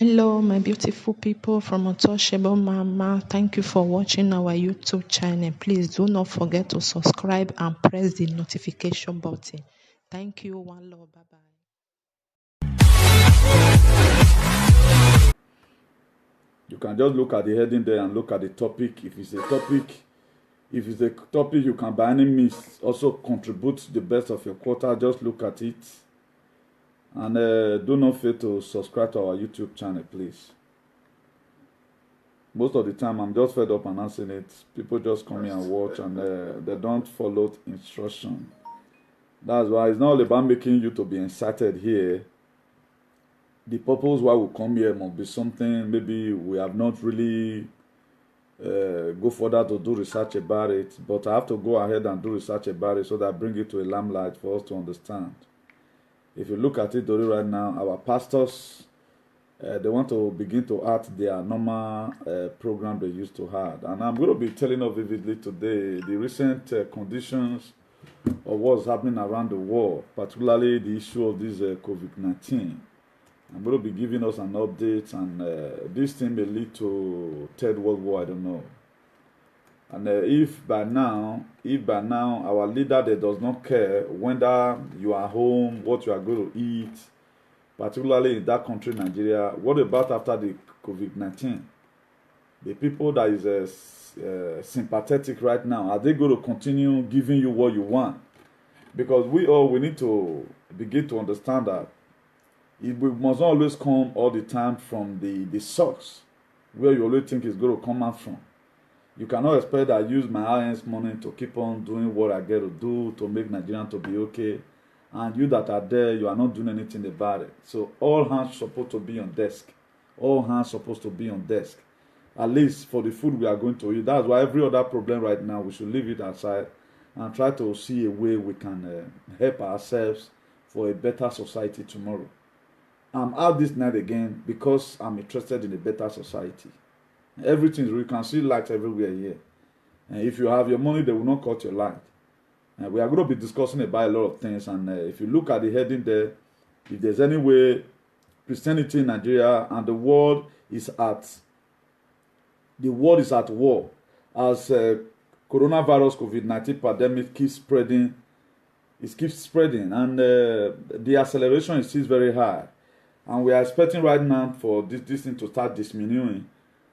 Hello, my beautiful people from Untouchable Mama. Thank you for watching our YouTube channel. Please do not forget to subscribe and press the notification button. Thank you. One love. Bye bye. You can just look at the heading there and look at the topic. If it's a topic you can by any means also contribute to the best of your quota, just look at it. And do not fail to subscribe to our YouTube channel, please. Most of the time, I'm just fed up announcing it. People just come here and watch, and they don't follow instruction. That's why it's not all about making you to be excited here. The purpose why we come here must be something maybe we have not really go further to do research about it, but I have to go ahead and do research about it so that I bring it to a limelight for us to understand. If you look at it right now, our pastors, they want to begin to add their normal program they used to have. And I'm going to be telling you vividly today the recent conditions of what's happening around the world, particularly the issue of this COVID-19. I'm going to be giving us an update, and this thing may lead to Third World War, I don't know. And if by now our leader that does not care whether you are home, what you are going to eat, particularly in that country, Nigeria, what about after the COVID-19? The people that is sympathetic right now, are they going to continue giving you what you want? Because we need to begin to understand that we must not always come all the time from the source where you always think it's going to come out from. You cannot expect that I use my hard-earned money to keep on doing what I get to do to make Nigerians to be okay, and you that are there, you are not doing anything about it. So all hands supposed to be on desk. All hands supposed to be on desk. At least for the food we are going to eat. That's why every other problem right now, we should leave it aside and try to see a way we can help ourselves for a better society tomorrow. I'm out this night again because I'm interested in a better society. Everything, you can see lights everywhere here. And if you have your money, they will not cut your light. And we are going to be discussing about a lot of things. And if you look at the heading there, if there's any way Christianity in Nigeria and the world is at war as coronavirus COVID-19 pandemic keeps spreading. It keeps spreading, and the acceleration is still very high. And we are expecting right now for this thing to start diminuing.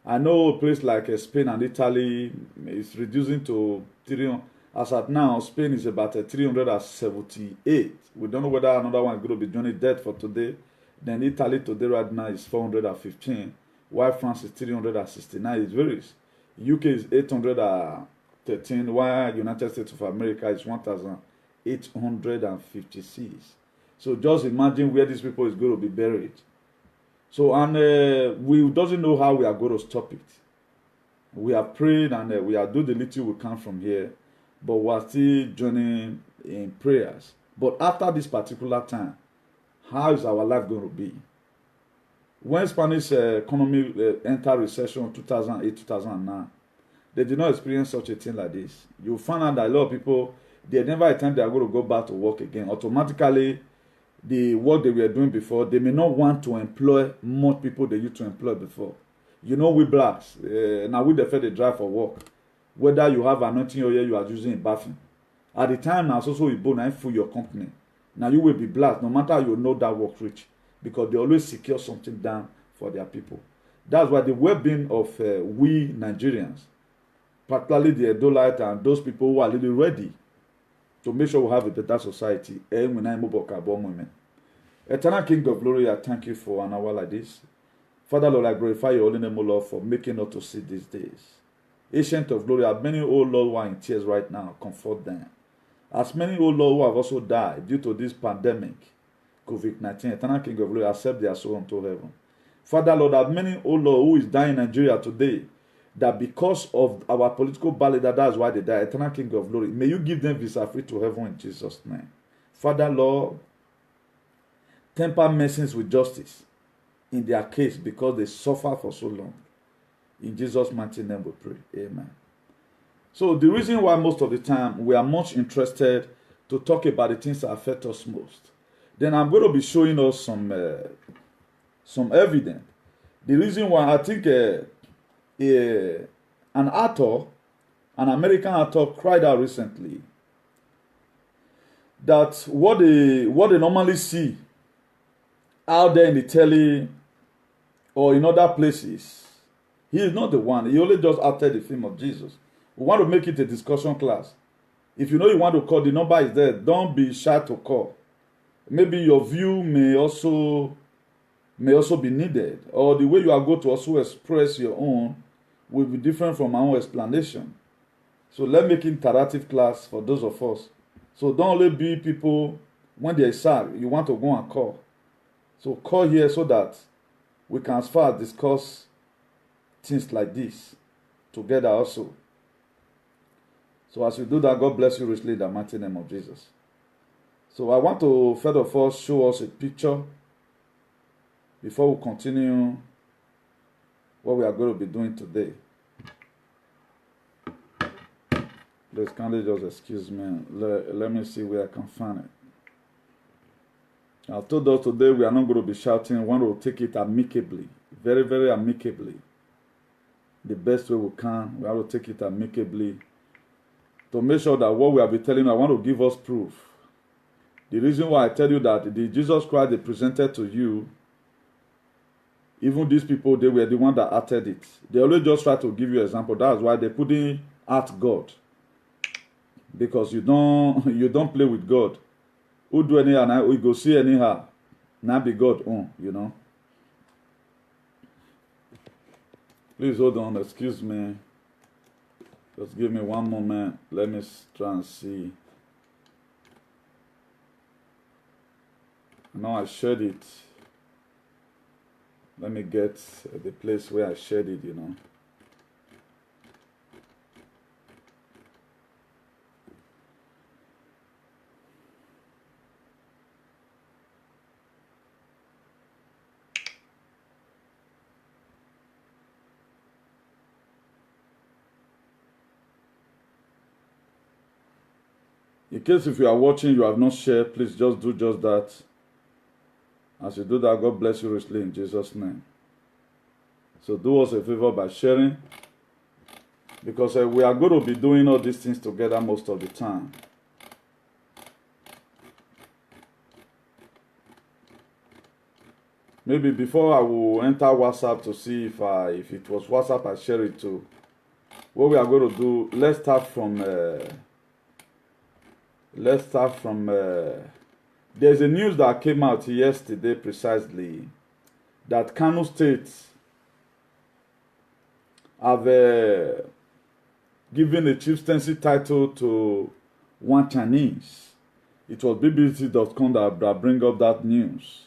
I know a place like Spain and Italy is reducing to 300. As at now, Spain is about 378. We don't know whether another one is going to be joining dead for today. Then Italy today right now is 415, while France is 369. It varies. UK is 813, while United States of America is 1,856. So just imagine where these people is going to be buried. So, and we doesn't know how we are going to stop it. We have prayed and we are doing the little we can from here, but we are still joining in prayers. But after this particular time, how is our life going to be? When Spanish economy entered recession in 2008-2009, they did not experience such a thing like this. You find out that a lot of people, they never attempt they are going to go back to work again. Automatically, the work they were doing before, they may not want to employ more people they used to employ before. You know, we blacks, now we defer the drive for work. Whether you have anointing oil you are using in bathing. At the time, now also you born and for your company. Now you will be blessed, no matter how you know that work rich, because they always secure something down for their people. That's why the well-being of we Nigerians, particularly the Edolite and those people who are really ready to make sure we have a better society. Eternal King of Glory, I thank you for an hour like this. Father, Lord, I glorify your holy name, O Lord, for making us to see these days. Ancient of Glory, as many, O Lord, who are in tears right now, comfort them. As many, O Lord, who have also died due to this pandemic, COVID-19, Eternal King of Glory, accept their soul unto heaven. Father, Lord, as many, O Lord, who is dying in Nigeria today, that because of our political ballot, that's why they die. Eternal King of Glory, may you give them visa free to heaven in Jesus' name. Father, Lord, temper mercies with justice in their case because they suffer for so long. In Jesus' mighty name we pray. Amen. So the reason why most of the time we are much interested to talk about the things that affect us most, then I'm going to be showing us some evidence The reason why I think an actor, an American actor, cried out recently that what they normally see out there in the telly or in other places, he is not the one. He only just acted the film of Jesus. We want to make it a discussion class. If you know you want to call, the number is there. Don't be shy to call. Maybe your view may also be needed, or the way you are going to also express your own will be different from our own explanation. So let's make it interactive class for those of us. So don't only be people when they are sad, you want to go and call. So call here so that we can as far discuss things like this together also. So as you do that, God bless you richly in the mighty name of Jesus. So I want to first of all show us a picture before we continue what we are going to be doing today. Please kindly just excuse me. Let me see where I can find it. I told us today we are not going to be shouting. We want to take it amicably. Very, very amicably. The best way we can. We have to take it amicably. To make sure that what we have been telling you, I want to give us proof. The reason why I tell you that the Jesus Christ they presented to you, even these people, they were the one that acted it. They always just try to give you an example. That's why they couldn't act God. Because you don't play with God. Who do anyhow now? We go see anyhow. Now be God own, you know. Please hold on, excuse me. Just give me one moment. Let me try and see. Now I shared it. Let me get the place where I shared it, you know. In case if you are watching, you have not shared, please just do just that. As you do that, God bless you richly in Jesus' name. So do us a favor by sharing. Because we are going to be doing all these things together most of the time. Maybe before I will enter WhatsApp to see if it was WhatsApp I share it to. What we are going to do, let's start from there's a news that came out yesterday precisely that Kano State have given a chieftaincy title to one Chinese. It was BBC.com that bring up that news.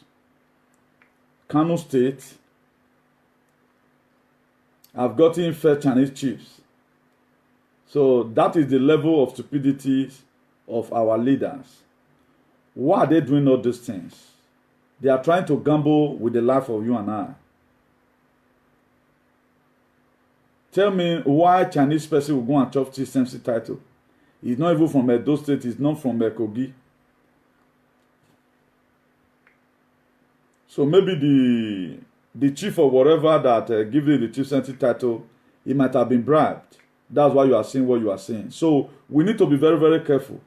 Kano State have gotten fair Chinese chiefs. So that is the level of stupidity of our leaders. Why are they doing all these things? They are trying to gamble with the life of you and I. Tell me why Chinese person will go and chop chieftaincy title. He's not even from Edo State, he's not from Kogi. So maybe the chief or whatever that give you the chieftaincy title, he might have been bribed. That's why you are seeing what you are saying. So we need to be very, very careful.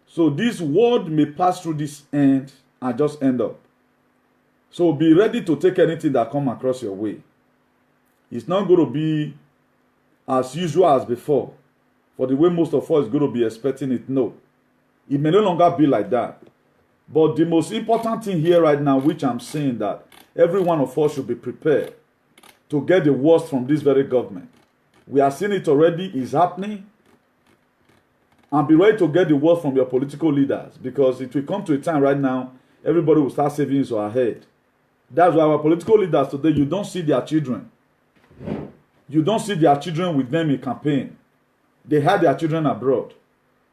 So this world may pass through this end and just end up. So be ready to take anything that come across your way. It's not going to be as usual as before. For the way most of us is going to be expecting it. No. It may no longer be like that. But the most important thing here right now, which I'm saying that every one of us should be prepared to get the worst from this very government. We are seeing it already, it's happening. And be ready to get the word from your political leaders, because it will come to a time right now, everybody will start saving his or her head. That's why our political leaders today, you don't see their children. You don't see their children with them in campaign. They had their children abroad.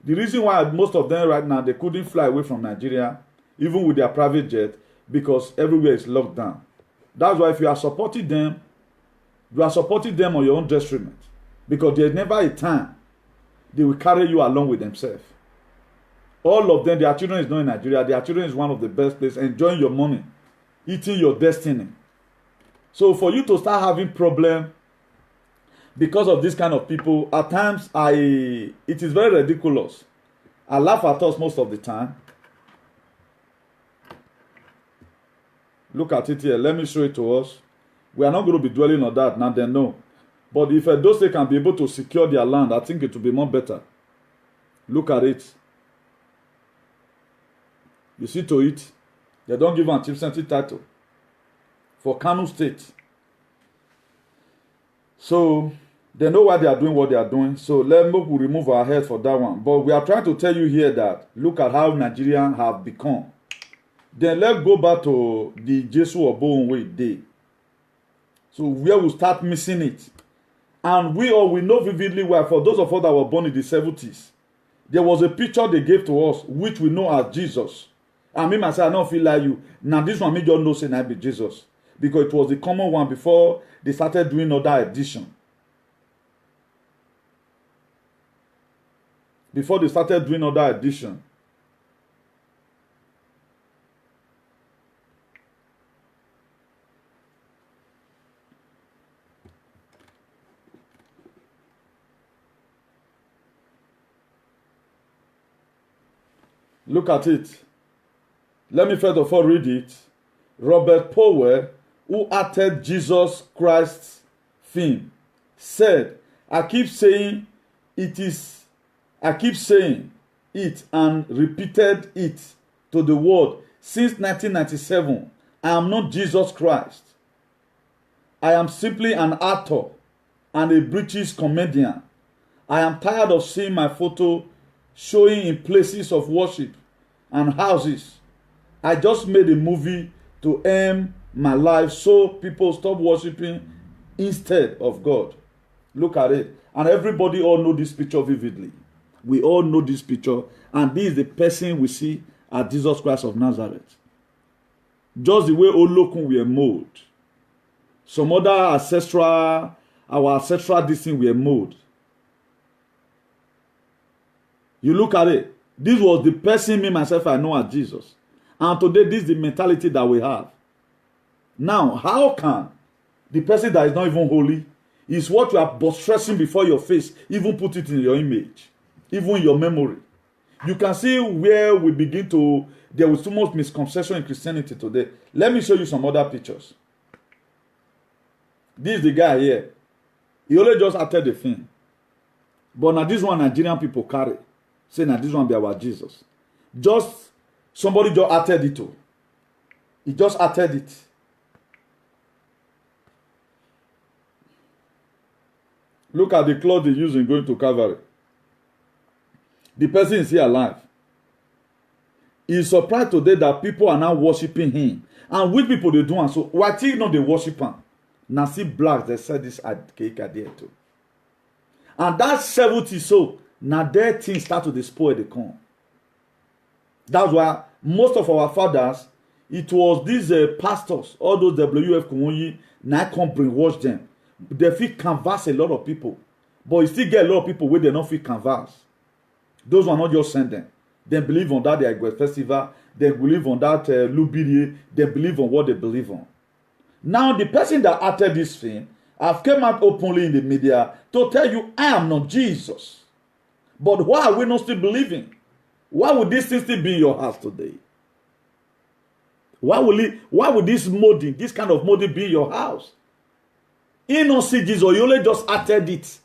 The reason why most of them right now, they couldn't fly away from Nigeria, even with their private jet, because everywhere is locked down. That's why if you are supporting them, you are supporting them on your own detriment. Because there's never a time they will carry you along with themselves. All of them, their children is not in Nigeria. Their children is one of the best places, enjoying your money, eating your destiny. So for you to start having problem because of this kind of people, at times it is very ridiculous. I laugh at us most of the time. Look at it here. Let me show it to us. We are not going to be dwelling on that now. Then no. But if those they can be able to secure their land, I think it will be more better. Look at it. You see to it. They don't give a chieftaincy title for Kano State. So they know why they are doing what they are doing. So let me remove our head for that one. But we are trying to tell you here that look at how Nigerians have become. Then let's go back to the Jesus Obo way day. So where we start missing it. And we know vividly why, for those of us that were born in the 70s, there was a picture they gave to us, which we know as Jesus. And me myself, I don't feel like you. Now this one, me just know say I be Jesus. Because it was the common one before they started doing other edition. Before they started doing other edition. Look at it. Let me first of all read it. Robert Powell, who acted Jesus Christ's film, said, I keep saying it and repeated it to the world since 1997. I am not Jesus Christ. I am simply an actor and a British comedian. I am tired of seeing my photo showing in places of worship and houses. I just made a movie to end my life so people stop worshiping instead of God. Look at it. And everybody all know this picture vividly. We all know this picture. And this is the person we see as Jesus Christ of Nazareth. Just the way Olokun were molded. Some other our ancestral this thing were molded. You look at it. This was the person, me, myself, I know as Jesus. And today, this is the mentality that we have. Now, how can the person that is not even holy is what you are stressing before your face, even put it in your image, even in your memory? You can see where we begin to, there was too much misconception in Christianity today. Let me show you some other pictures. This is the guy here. He only just acted the thing. But now this one Nigerian people carry. Say now this one be our Jesus. Just somebody just acted it too. He just acted it. Look at the cloth they use in going to Calvary. The person is here alive. He is surprised today that people are now worshiping him. And which people they do and so why till not they worship him? Now see blacks, they said this at cake at there too. And that 70 so now their things start to spoil the corn. That's why most of our fathers, it was these pastors, all those WF Kumonyi, now come brainwash them. They feel canvas a lot of people. But you still get a lot of people where they don't feel canvas. Those were not just send them. They believe on that their festival. They believe on that Lubirie. They believe on what they believe on. Now the person that acted this thing have come out openly in the media to tell you, I am not Jesus. But why are we not still believing? Why would this thing still be in your house today? Why would this molding, this kind of molding be in your house? You don't see Jesus, you only just acted it.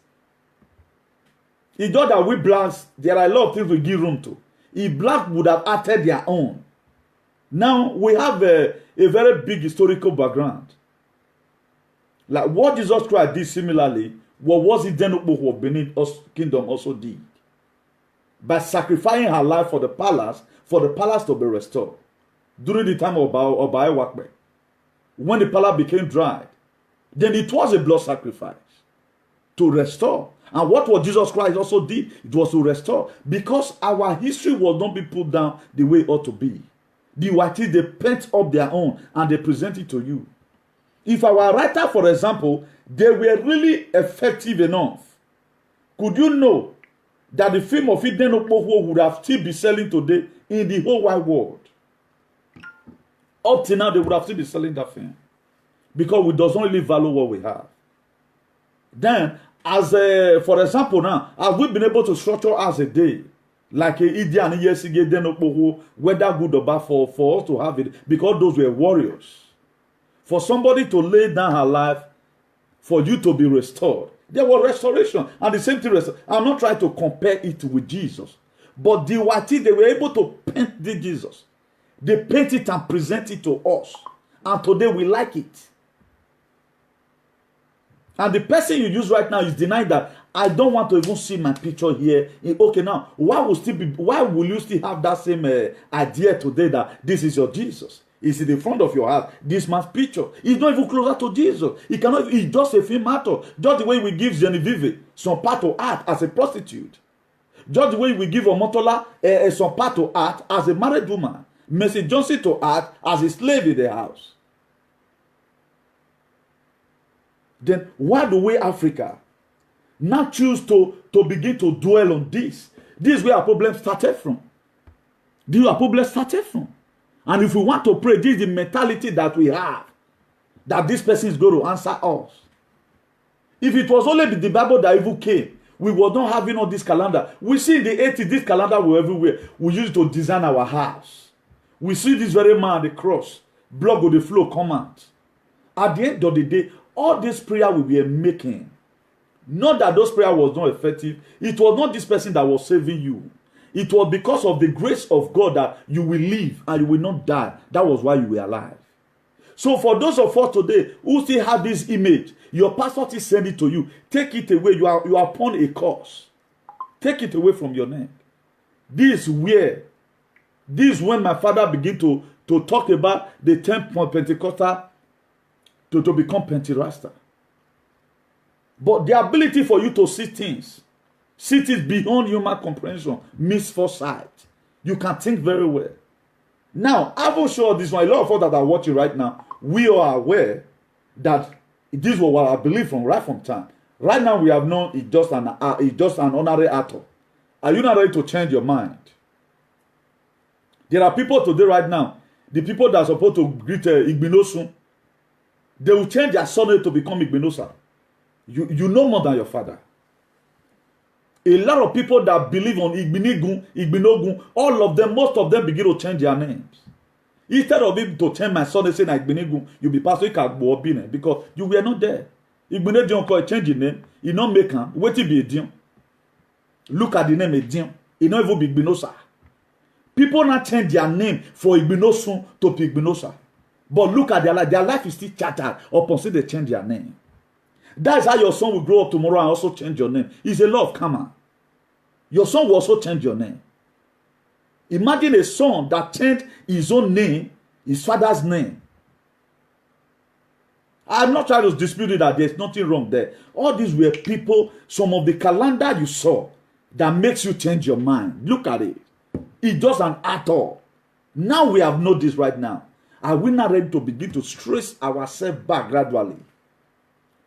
It's just that we blacks, there are a lot of things we give room to. If black would have acted their own. Now we have a very big historical background. Like what Jesus Christ did similarly, what was it then what Benin kingdom also did? By sacrificing her life for the palace to be restored. During the time of Obai Wakbe, when the palace became dry, then it was a blood sacrifice to restore. And what Jesus Christ also did, it was to restore. Because our history was not being put down the way it ought to be. The whites, they paint up their own and they present it to you. If our writer, for example, they were really effective enough, could you know that the film of Eden Okpofo would have still be selling today in the whole wide world? Up till now, they would have still been selling that film. because we doesn't really value what we have. Then, as a, for example now, have we been able to structure as a day, like a Idi and Yesige, then whether good or bad for us to have it, because those were warriors. For somebody to lay down her life, for you to be restored. There was restoration. And the same thing, I'm not trying to compare it with Jesus. But the Wati, they were able to paint the Jesus. They paint it and present it to us. And today we like it. And the person you use right now is denying that I don't want to even see my picture here. Okay, now, why will you still have that same idea today that this is your Jesus? It's in the front of your house. This man's picture. He's not even closer to Jesus. He cannot. He's just a film actor. Just the way we give Genevieve some part of art as a prostitute. Just the way we give Omotola some part of art as a married woman. Mercy Johnson to art as a slave in the house. Then why do we Africa now choose to begin to dwell on this? This is where our problem started from. This is where our problem started from. And if we want to pray, this is the mentality that we have, that this person is going to answer us. If it was only the Bible that even came, we were not having all this calendar. We see in the 80s, this calendar were everywhere. We use it to design our house. We see this very man, the cross, blood of the flow, command. At the end of the day, all this prayer we were making, not that those prayer was not effective. It was not this person that was saving you. It was because of the grace of God that you will live and you will not die. That was why you were alive. So for those of us today who still have this image, your pastor is sending it to you. Take it away. You are upon a curse. Take it away from your neck. This is when my father began to talk about the 10 Pentecostal to become Pentecoster. But the ability for you to see things beyond human comprehension means foresight. You can think very well. Now, I will show this one. A lot of us that are watching right now, we are aware that this was what I believe right from time. Right now, we have known it's just an honorary actor. Are you not ready to change your mind? There are people today right now, the people that are supposed to greet Igbinosun, they will change their surname to become Igbinosa. You know more than your father. A lot of people that believe on Igbinogun, all of them, most of them begin to change their names. Instead of him to change my son, they say Igbinogun, you'll be Pastor Ikagbo because you were not there. Igbinogun call change your name, you not make him. Wait till be a dion. Look at the name Edion. It not even be Igbinosa. People not change their name for Igbinosun to Igbinosa. But look at their life. Their life is still chartered upon say they change their name. That's how your son will grow up tomorrow and also change your name. It's a law of karma. Your son will also change your name. Imagine a son that changed his own name, his father's name. I'm not trying to dispute it that there's nothing wrong there. All these were people, some of the calendar you saw that makes you change your mind. Look at it. It's just an actor. Now we have noticed right now. Are we not ready to begin to trace ourselves back gradually?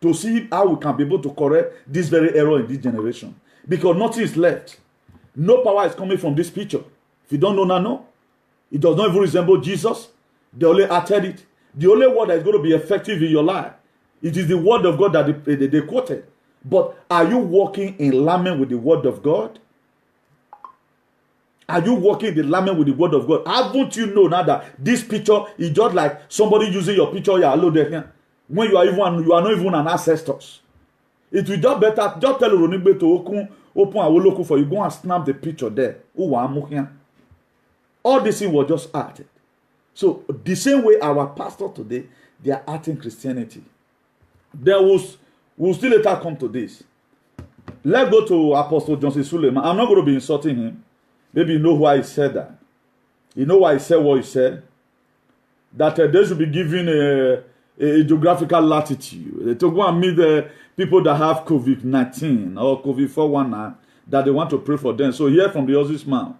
To see how we can be able to correct this very error in this generation. Because nothing is left. No power is coming from this picture. If you don't know now, no. It does not even resemble Jesus. They only uttered it. The only word that is going to be effective in your life, it is the word of God that they quoted. But are you walking in alignment with the word of God? Are you walking in alignment with the word of God? Haven't you know now that this picture is just like somebody using your picture? Yeah, hello there. When you are not even an ancestor. It will just better, just tell Ronigbe to open a local for you. Go and snap the picture there. All this thing was just art. So the same way our pastor today, they are acting Christianity. We'll still later come to this. Let's go to Apostle Johnson Suleiman. I'm not going to be insulting him. Maybe you know why he said that. You know why he said what he said? That they should be given a geographical latitude to go and meet the people that have COVID-19 or COVID-419 that they want to pray for them. So hear from the horse's mouth.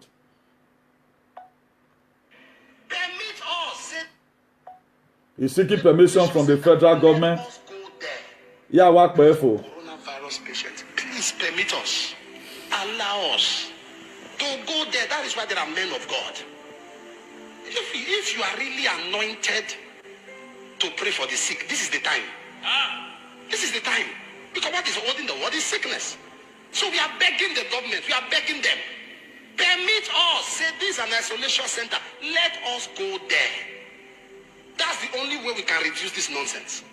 Permit us. He's seeking permission from the federal government. Yeah, what for? Coronavirus patient, please permit us. Allow us to go there. That is why there are men of God. If you are really anointed to pray for the sick. This is the time. This is the time. Because what is holding the world is sickness. So we are begging the government. We are begging them. Permit us. Say this is an isolation center. Let us go there. That's the only way we can reduce this nonsense.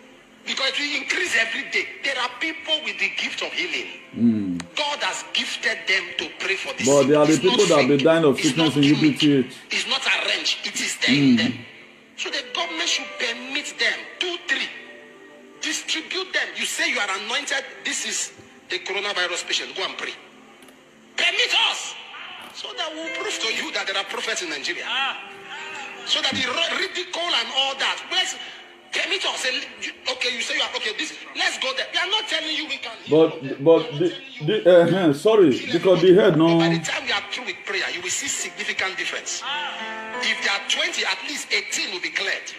Because we increase every day. There are people with the gift of healing. God has gifted them to pray for the sick. But there are the people that have been dying of sickness in UPTH. It's not arranged. It is there in them. So the government should permit them. 2, 3. Distribute them. You say you are anointed. This is the coronavirus patient. Go and pray. Permit us. So that we'll prove to you that there are prophets in Nigeria. So that the ridicule and all that. Permit us. Okay, you say you are okay. This. Let's go there. We are not telling you we can. Sorry, because the head no. By the time we are through with prayer, you will see significant difference. If there are 20, at least 18 will be cleared.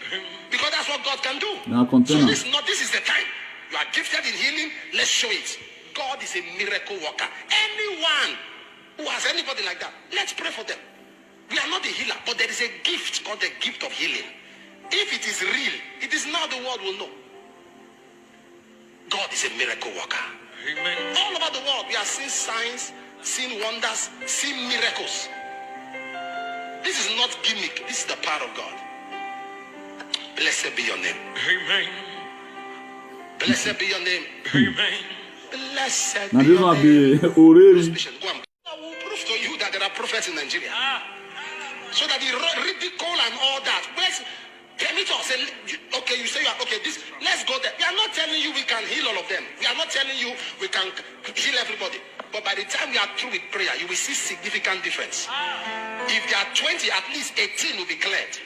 Because that's what God can do. So this is the time. You are gifted in healing. Let's show it. God is a miracle worker. Anyone who has anybody like that, let's pray for them. We are not the healer, but there is a gift called the gift of healing. If it is real, it is now the world will know. God is a miracle worker. Amen. All over the world, we are seeing signs, seeing wonders, seeing miracles. This is not gimmick. This is the power of God. Blessed be your name. Amen. Blessed be your name. Amen. Blessed be your name. I will prove to you that there are prophets in Nigeria. So that the ridicule and all that. Permit us. Okay, you say you are okay. This. Let's go there. We are not telling you we can heal all of them. We are not telling you we can heal everybody. But by the time we are through with prayer, you will see significant difference. If there are 20, at least 18 will be cleared.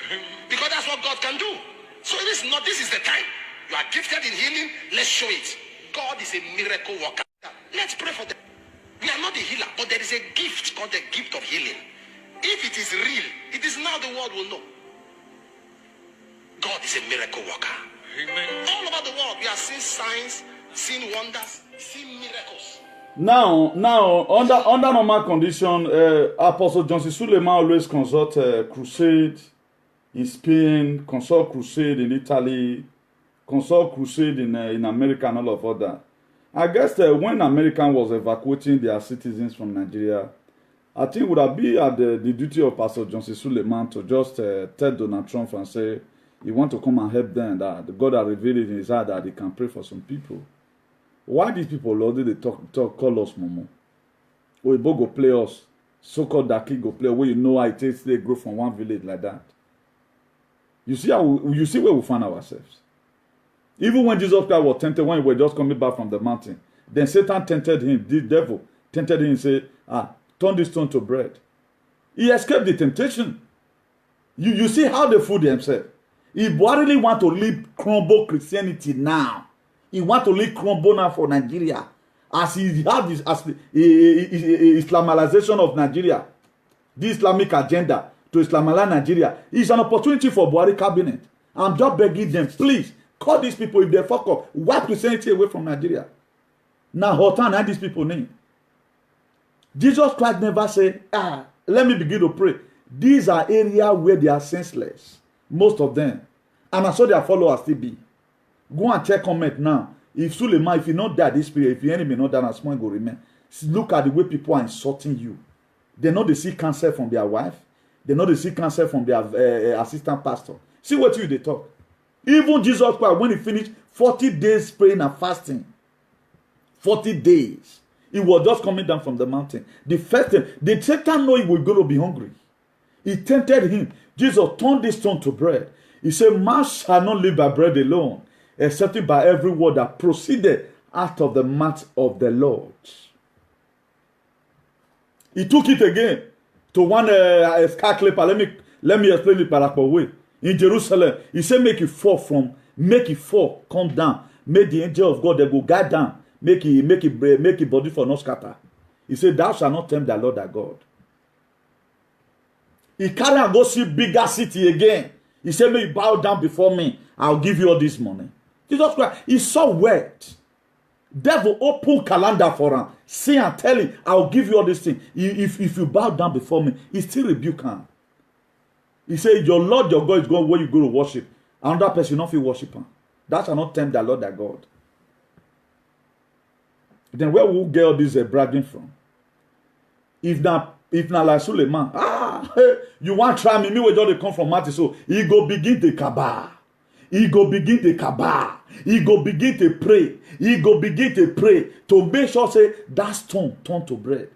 Because that's what God can do. So this is the time. You are gifted in healing. Let's show it. God is a miracle worker. Let's pray for them. We are not the healer, but there is a gift called the gift of healing. If it is real, it is now the world will know. God is a miracle worker. Amen. All over the world, we are seeing signs, seeing wonders, seeing miracles. Now, under normal condition, Apostle John C. Suleiman always consult crusade in Spain, consult crusade in Italy, consult crusade in America and all of that. I guess when America was evacuating their citizens from Nigeria, I think it would have been at the duty of Pastor John C. Suleiman to just tell Donald Trump and say, you want to come and help them, that God has revealed in his heart that he can pray for some people. Why these people, Lord, they call us Momo? Oyibo go play us. So-called Daki go play where you know how it takes they grow from one village like that. You see where we find ourselves. Even when Jesus Christ was tempted, when he was just coming back from the mountain, then Satan tempted him, the devil tempted him and said, turn this stone to bread. He escaped the temptation. You see how they fool themselves. If really want to live crumble Christianity now, he want to live crumble now for Nigeria, as he had this as the Islamization of Nigeria, the Islamic agenda to Islamize Nigeria, is an opportunity for Buhari cabinet. I'm just begging them, please call these people if they fuck up, wipe Christianity away from Nigeria. Now, Hotan and these people name. Jesus Christ never said, let me begin to pray. These are areas where they are senseless. Most of them. And I saw their followers still be. Go and check comment now. If Suleiman, if you not die this period, if your enemy not die, small go remain. Look at the way people are insulting you. They know they see cancer from their wife. They know they see cancer from their assistant pastor. See what they talk. Even Jesus Christ, when he finished 40 days praying and fasting, 40 days, he was just coming down from the mountain. The first time, the Satan know he was going to be hungry. He tempted him. Jesus turned this stone to bread. He said, man shall not live by bread alone, except by every word that proceeded out of the mouth of the Lord. He took it again to one scar clipper. Let me explain it by way. In Jerusalem, he said, make it fall, come down. Make the angel of God, they go guide down. Make it body for no scatter. He said, thou shalt not tempt the Lord thy God. He carry and go see bigger city again. He said, may you bow down before me. I'll give you all this money. Jesus Christ, he saw wet. Devil open calendar for him. See and tell him, I'll give you all this thing. If you bow down before me, he still rebuke him. He said, your Lord, your God is going where you go to worship. Another person not feel worship him. That shall not tempt the Lord thy God. Then where will get all this bragging from? If not like Suleiman, hey, you want to try me where they come from Matthew, so he go begin the kabah. He go begin the kabah. He go begin to pray. He go begin to pray to make sure say that stone turn to bread.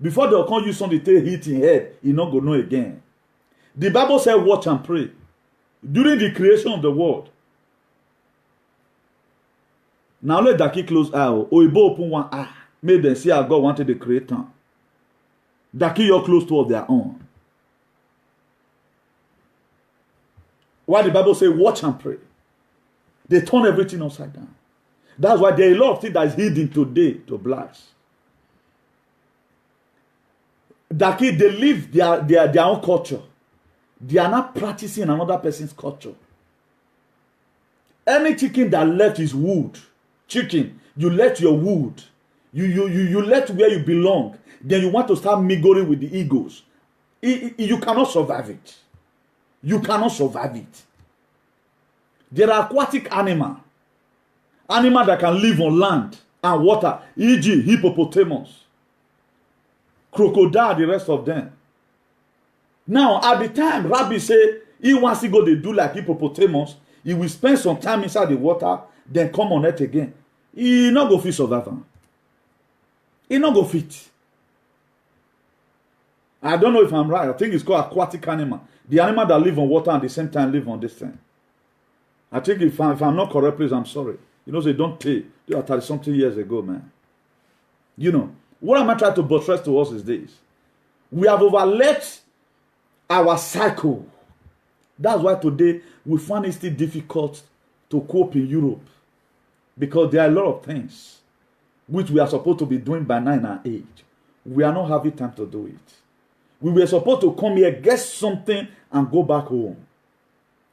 Before they come use something to hit in head, he not go know again. The Bible said watch and pray. During the creation of the world. Now let that key close eye. Oibo open one eye. Make them see how God wanted to create them. That key you're close to of their own. Why the Bible say watch and pray. They turn everything upside down. That's why there are a lot of things that is hidden today to blacks. That key, they live their own culture. They are not practicing another person's culture. Any chicken that left his wood, chicken, you left your wood, you left where you belong, then you want to start mingling with the eagles. You cannot survive it. You cannot survive it. There are aquatic animals that can live on land and water, e.g. hippopotamus, crocodile, the rest of them. Now, at the time, Rabbi say he wants to go to do like hippopotamus, he will spend some time inside the water, then come on earth again. He not go fit survive. He not go fit. I don't know if I'm right. I think it's called aquatic animal. The animal that live on water and at the same time live on this thing. I think if I'm not correct, please, I'm sorry. You know, they don't take. They are 30-something years ago, man. You know, what am I trying to buttress to us is this. We have overlet our cycle. That's why today we find it still difficult to cope in Europe. Because there are a lot of things which we are supposed to be doing by 9 and 8. We are not having time to do it. We were supposed to come here, get something, and go back home.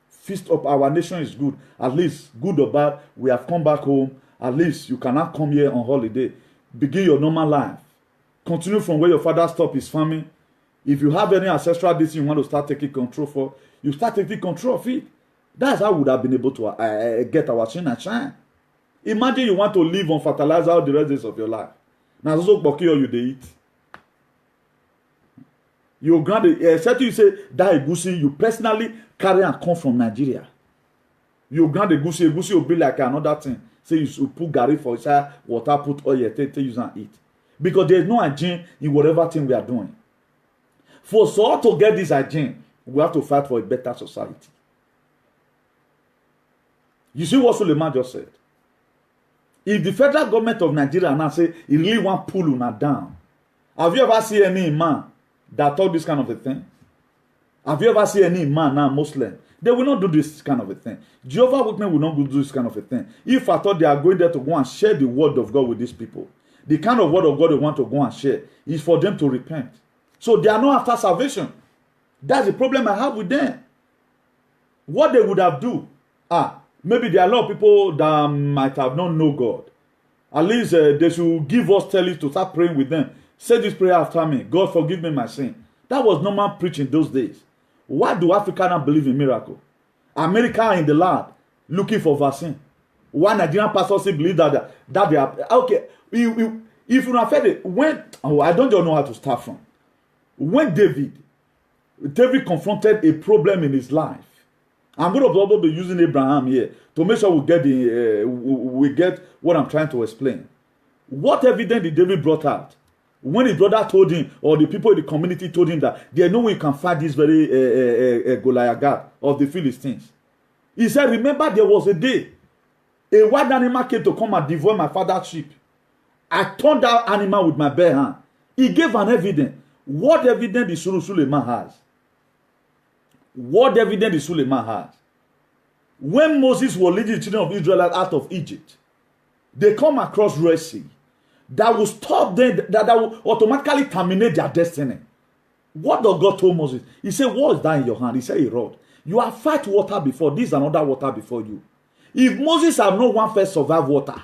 Feast up, our nation is good. At least, good or bad, we have come back home. At least you cannot come here on holiday. Begin your normal life. Continue from where your father stopped his farming. If you have any ancestral disease you want to start taking control for, you start taking control of it. That's how we would have been able to get our sin and shine. Imagine you want to live on fertilizer all the rest of your life. Now, also, you they eat. You grant except you say that egusi, you personally carry and come from Nigeria. You grant egusi will be like another thing. Say you should put gari for inside water, put oil, take use and eat. Because there is no hygiene in whatever thing we are doing. For so to get this hygiene, we have to fight for a better society. You see what Suleiman just said? If the federal government of Nigeria now say he really want pull una down, have you ever seen any man that thought this kind of a thing? Have you ever seen any man now Muslim? They will not do this kind of a thing. Jehovah's Witness will not do this kind of a thing. If I thought they are going there to go and share the word of God with these people, the kind of word of God they want to go and share is for them to repent. So they are not after salvation. That's the problem I have with them. What they would have do, maybe there are a lot of people that might have not know God. At least they should give us telling to start praying with them. Say this prayer after me. God, forgive me my sin. That was normal preaching those days. Why do Africans not believe in miracle? America in the lab looking for vaccine. Why Nigerian pastors believe that they are okay? If you are fed when I don't know how to start from. When David confronted a problem in his life. I'm going to probably be using Abraham here to make sure we get what I'm trying to explain. What evidence did David brought out? When his brother told him, or the people in the community told him that there's no way you can fight this very Goliath of the Philistines. He said, remember there was a day a wild animal came to come and devour my father's sheep. I turned that animal with my bare hand. He gave an evidence. What evidence did Suleiman has? What evidence did Suleiman has? When Moses was leading the children of Israel out of Egypt, they come across Red Sea. That will stop them, that will automatically terminate their destiny. What does God told Moses? He said, what is that in your hand? He said, a rod. You have fight water before. This is another water before you. If Moses have not one first survive water,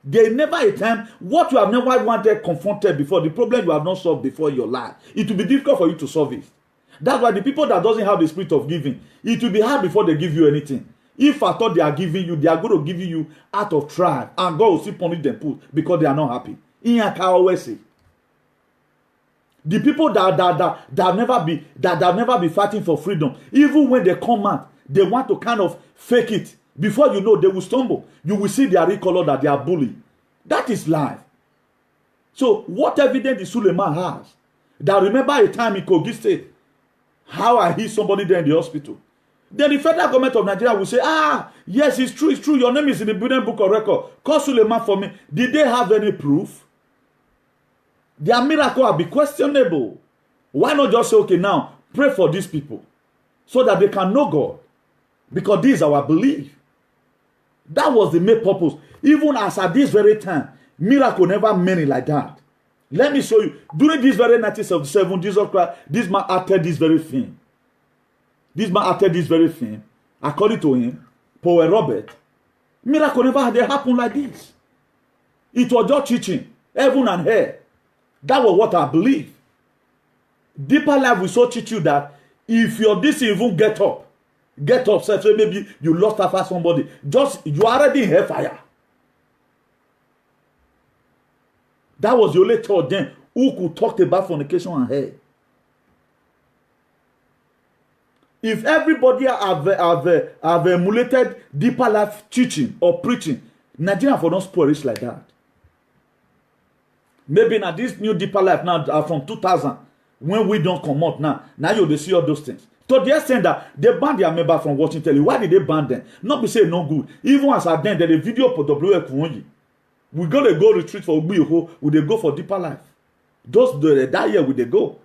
there never a time what you have never wanted confronted before, the problem you have not solved before in your life, it will be difficult for you to solve it. That's why the people that doesn't have the spirit of giving, it will be hard before they give you anything. If I thought they are giving you, they are going to give you out of tribe, and God will still punish them because they are not happy. Inyaka always say, the people that never be fighting for freedom, even when they come out, they want to kind of fake it. Before you know, they will stumble. You will see their real color that they are bullied. That is life. So what evidence is Suleiman has? That remember a time in Kogi State, how I hit somebody there in the hospital. Then the federal government of Nigeria will say, yes, it's true, it's true. Your name is in the Building Book of Record. Call Suleiman for me. Did they have any proof? Their miracle will be questionable. Why not just say, okay, now pray for these people so that they can know God? Because this is our belief. That was the main purpose. Even as at this very time, miracle never meant it like that. Let me show you. During this very 1977, Jesus Christ, this man acted this very thing. This man acted this very thing. According to him, Paul Robert, miracle never had happened like this. It was just teaching, heaven and hell. That was what I believe. Deeper life will so teach you that if your this even get up, so maybe you lost after somebody, just you are already in hellfire. That was the only thought then who could talk about fornication and hell. If everybody have emulated deeper life teaching or preaching, Nigeria for not spoil it like that. Maybe now this new deeper life now from 2000, when we don't come out now you see all those things. To the extent that they banned their member from watching telly. Why did they ban them? Not be say no good. Even as at then, there's a video for WF Kuonyi. We're going to go retreat for Ubiyoho. Will they go for deeper life? That year will they go?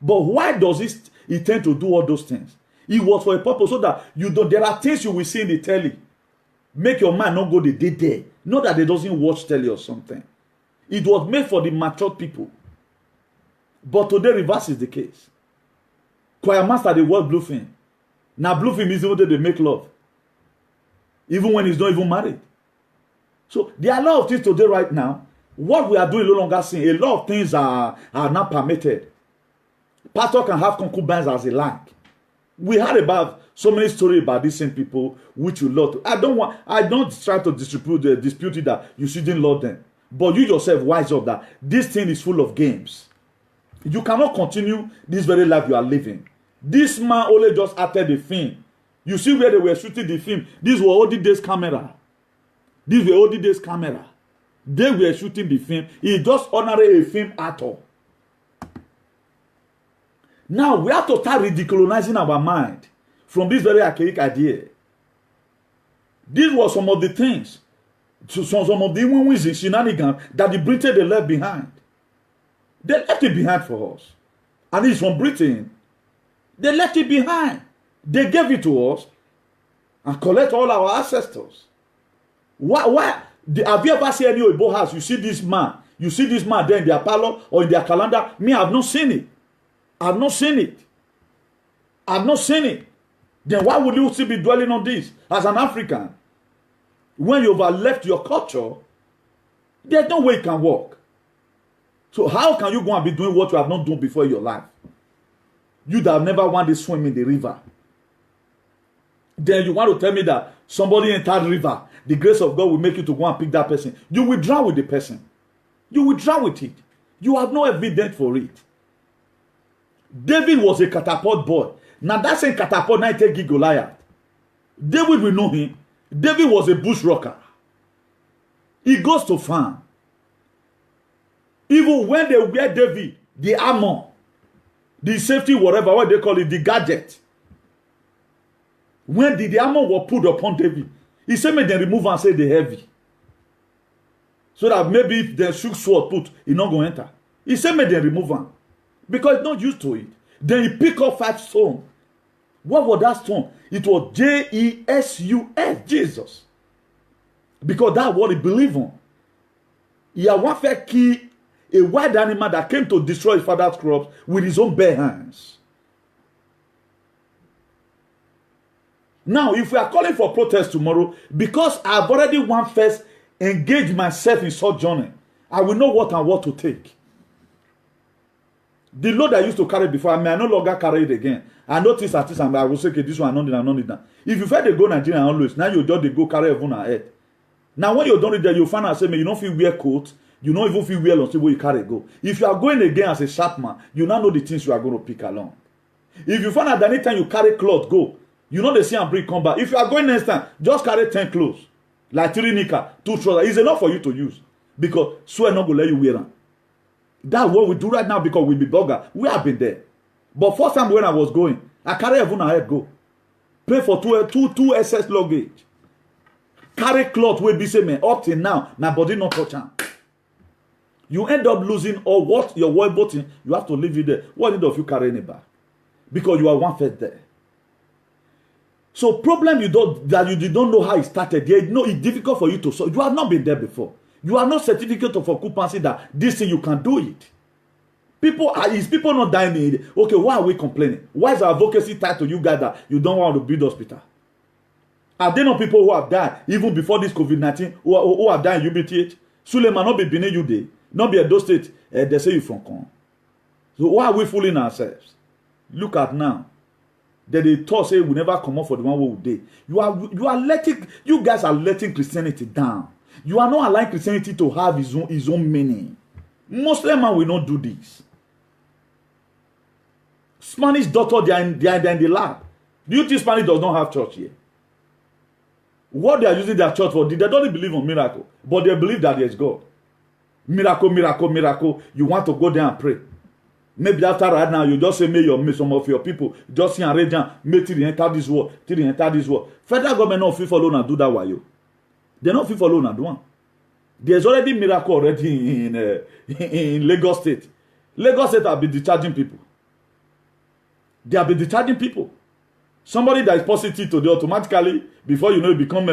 But why does he tend to do all those things? It was for a purpose so that you don't. There are things you will see in the telly. Make your mind not go the day there. Not that they doesn't watch telly or something. It was made for the mature people. But today reverse is the case. Choir master they watch Bluefin. Now Bluefin is even though they make love. Even when he's not even married. So there are a lot of things today right now. What we are doing no longer seeing. A lot of things are not permitted. Pastor can have concubines as he like. We heard about so many stories about these same people which you love. I don't try to dispute it that you shouldn't love them. But you yourself wise up that this thing is full of games. You cannot continue this very life you are living. This man only just acted the film. You see where they were shooting the film. These were olden days camera. These were olden days camera. They were shooting the film. He just honored a film actor. Now we have to start ridiculizing our mind from this very archaic idea. These were some of the things, some of the wins in shenanigans that the British they left behind. They left it behind for us. And it's from Britain. They left it behind. They gave it to us and collect all our ancestors. Why? Have you ever seen any Oyibo house? You see this man. You see this man there in their parlor or in their calendar. Me, I have not seen it. I have not seen it. I have not seen it. Then why would you still be dwelling on this as an African? When you've left your culture, there's no way it can work. So how can you go and be doing what you have not done before in your life? You that have never wanted to swim in the river. Then you want to tell me that somebody entered the river, the grace of God will make you to go and pick that person. You will drown with the person. You will drown with it. You have no evidence for it. David was a catapult boy. Now that same catapult, now take Goliath. David will know him. David was a bush rocker. He goes to farm. Even when they wear David, the armor, the safety, whatever, what they call it, the gadget. When the armor was put upon David, he said, may they remove and say the heavy. So that maybe if they shoot sword put, he not going to enter. He said, may they remove him. Because he's not used to it. Then he pick up 5 stones. What was that stone? It was Jesus, Jesus. Because that's what he believed on. He had one fair key, a wild animal that came to destroy his father's crops with his own bare hands. Now, if we are calling for protest tomorrow, because I've already first engaged myself in such journey, I will know what and what to take. The load I used to carry before, I may no longer carry it again. I notice at this, and I will say, okay, this one, I don't need that. If you feel they go Nigeria always, now you just they go carry heaven ahead. Now when you don't read that, you find out say, you don't feel wear coat, you don't even feel well until where you carry go. If you are going again as a sharp man, you now know the things you are going to pick along. If you find out that anytime you carry cloth, go. You know they see and bring come back. If you are going next time, just carry 10 clothes. Like 3 knicker, 2 trousers. It's enough for you to use. Because swear not going to let you wear them. That's what we do right now because we be burger. We have been there. But first time when I was going, I carry everyone ahead go. Pay for two SS luggage. Carry cloth wey be say man up till now my body not touch am. You end up losing all what your world button. You have to leave it there. What need of you carrying it back? Because you are one first there. So problem you don't know how it started. It's difficult for you to solve. You have not been there before. You are not certificate of occupancy that this thing you can do it. People not dying in it. Okay, why are we complaining? Why is our advocacy tied to you guys that you don't want to build hospital? Are there not people who have died even before this COVID-19 who have died in UBTH? Suleiman not be Benin you day, not be a those state. They say you from Con. So why are we fooling ourselves? Look at now. They thought say we never come up for the one who day. You guys are letting Christianity down. You are not allowing Christianity to have his own meaning. Muslim man will not do this. Spanish doctor, they are in the lab. Do you think Spanish does not have church here? What they are using their church for, they don't believe in miracle, but they believe that there is God. Miracle, miracle, miracle. You want to go there and pray. Maybe after right now, you just say, may some of your people just see and read down, may till enter this world, till enter this world. Federal government not fit follow and do that while you. They not fit follow and do one. There's already miracle already in Lagos State. Lagos State have been discharging people. They have been discharging people. Somebody that is positive today automatically, before you know, it become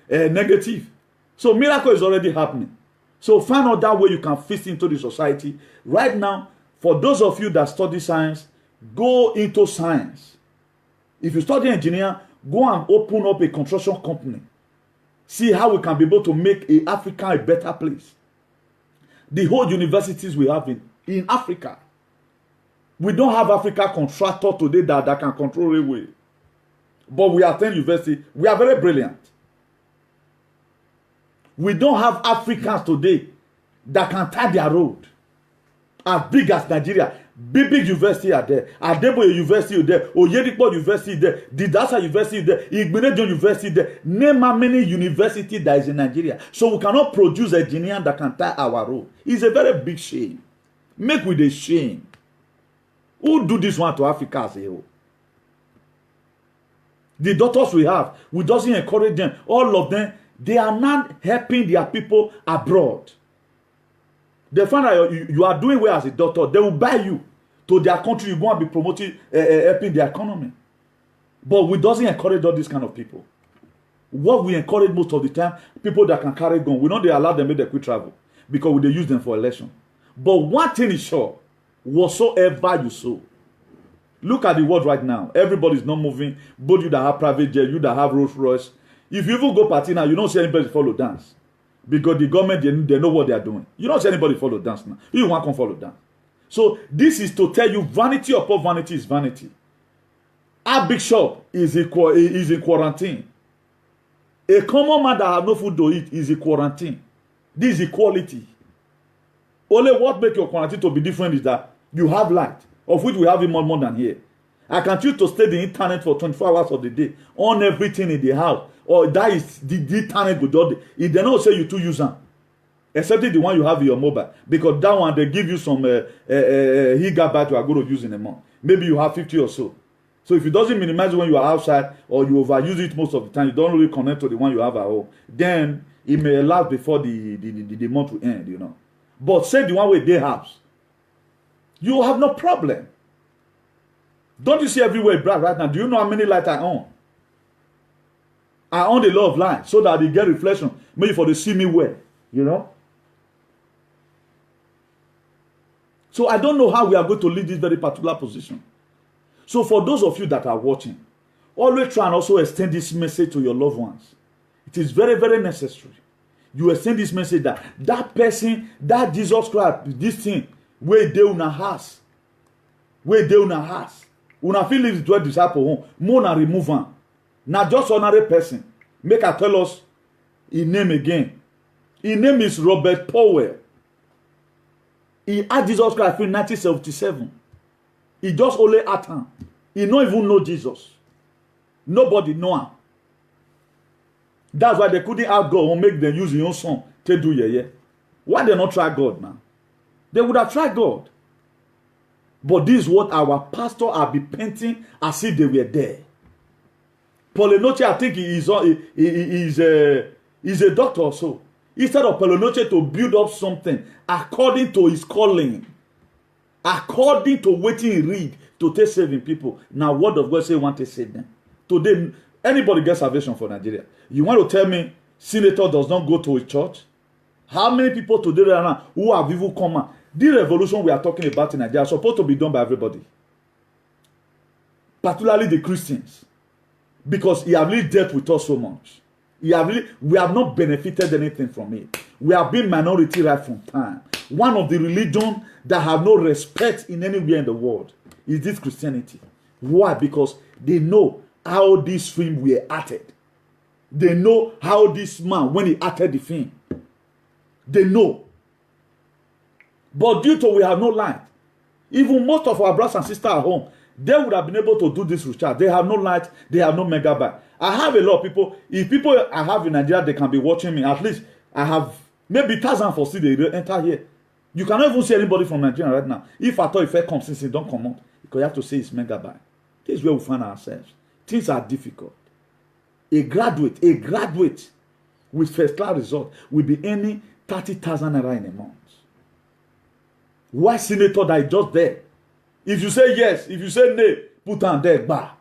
negative. So miracle is already happening. So find out that way you can fit into the society. Right now, for those of you that study science, go into science. If you study engineer, go and open up a construction company. See how we can be able to make Africa a better place. The whole universities we have in Africa. We don't have Africa contractor today that can control railway. But we attend university. We are very brilliant. We don't have Africans today that can tie their road. As big as Nigeria. Big university are there. Adeboye University is there. Oyedipo University is there. Didasa University is there. Igbenedion University is there. Name how many universities that is in Nigeria. So we cannot produce a engineer that can tie our road. It's a very big shame. Make with a shame. Who do this one to Africa as a whole? The doctors we doesn't encourage them. All of them, they are not helping their people abroad. They find out you are doing well as a doctor. They will buy you to their country. You go and be promoting, helping the economy. But we doesn't encourage all these kind of people. What we encourage most of the time, people that can carry gun. We know they allow them to quit travel because they use them for election. But one thing is sure, whatsoever you sow. Look at the world right now. Everybody is not moving. Both you that have private jet, you that have Rolls Royce. If you even go party now, you don't see anybody follow dance. Because the government, they know what they are doing. You don't see anybody follow dance now. You want to come follow dance. So this is to tell you vanity upon vanity is vanity. Our big shop is in quarantine. A common man that have no food to eat is in quarantine. This is equality. Only what makes your quarantine to be different is that you have light, of which we have more than here. I can choose to stay the internet for 24 hours of the day on everything in the house. Or that is the internet with all the, if they don't say you to use them, except the one you have in your mobile, because that one they give you some gigabyte you are going to use in a month. Maybe you have 50 or so. So if it doesn't minimize when you are outside or you overuse it most of the time, you don't really connect to the one you have at home, then it may last before the month will end, you know. But say the one with their house, you have no problem. Don't you see everywhere bright right now? Do you know how many lights I own? I own the law of light so that they get reflection. Maybe for they see me well, you know. So I don't know how we are going to leave this very particular position. So for those of you that are watching, always try and also extend this message to your loved ones. It is very, very necessary. You extend this message that person, that Jesus Christ, this thing, where they una has, Una fit leave the 12 disciples home. More na remove am. Na just ordinary person. Make I tell us his name again. His name is Robert Powell. He had Jesus Christ in 1977. He just only at him. He don't even know Jesus. Nobody know him. That's why they couldn't ask God or make them use your own son to do yeah. Why they not try God now? They would have tried God. But this is what our pastor have been painting as if they were there. Polinoche, I think he is a doctor also. Instead of Polinoche to build up something according to his calling, according to what he read to take saving people. Now, word of God say want to save them. Today, anybody gets salvation for Nigeria. You want to tell me senator does not go to a church? How many people today right now who have even come out? The revolution we are talking about in Nigeria is supposed to be done by everybody, particularly the Christians, because he have really dealt with us so much. We have not benefited anything from it. We have been minority right from time. One of the religions that have no respect in anywhere in the world is this Christianity. Why? Because they know how this film were acted. They know how this man, when he acted the film, they know. But due to we have no light, even most of our brothers and sisters at home, they would have been able to do this recharge. They have no light, they have no megabyte. I have a lot of people. If people I have in Nigeria, they can be watching me. At least I have maybe 1,000 for see they enter here. You cannot even see anybody from Nigeria right now. If I thought if I come since it don't come out, because you have to say it's megabyte. This is where we find ourselves. Things are difficult. A graduate with first class result will be earning 30,000 naira in a month. Why senator that is just there? If you say yes, if you say no, put on there, bah.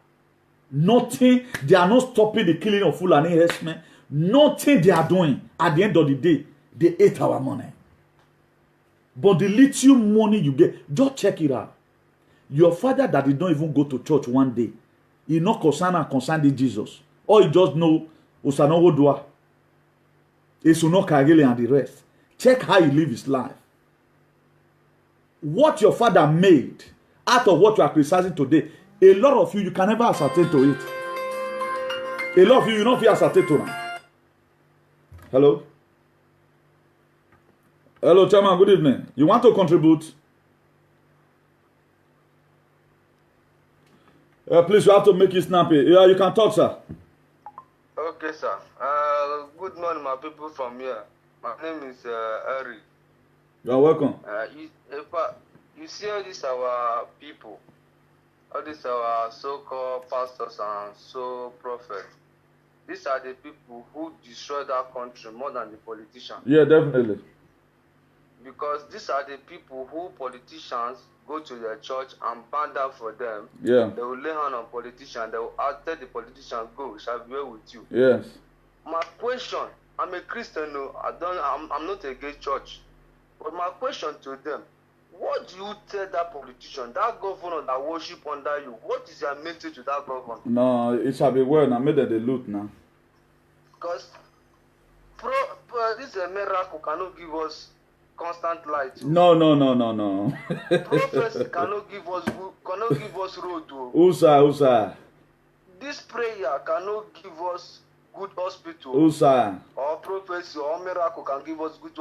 Nothing, they are not stopping the killing of Fulani herdsmen. Nothing they are doing. At the end of the day, they ate our money. But the little money you get, just check it out. Your father that did not even go to church one day, he not concerned Jesus. Or he just know Osanowo Dua, Esuno Kagele and the rest. Check how he live his life. What your father made out of what you are criticizing today, a lot of you can never ascertain to it. A lot of you not feel ascertain to now. Hello? Hello, Chairman, good evening. You want to contribute? Please, you have to make it snappy. Yeah, you can talk, sir. Okay, sir. Good morning, my people from here. My name is Eric. You are welcome. You see all these our people, all these our so-called pastors and prophets. These are the people who destroy that country more than the politicians. Yeah, definitely. Because these are the people who politicians go to their church and ban down for them. Yeah. They will lay hand on politicians. They will tell the politician, go, shall be well with you. Yes. My question, I'm a Christian, no, I'm not against church. But my question to them, what do you tell that politician, that governor that worship under you? What is your message to that governor? No, it shall be well. Now, made the loot now. Because this miracle cannot give us constant light. No. Prophecy cannot give us road. Usa. This prayer cannot give us good hospital. Usa. Or prophecy or miracle can give us good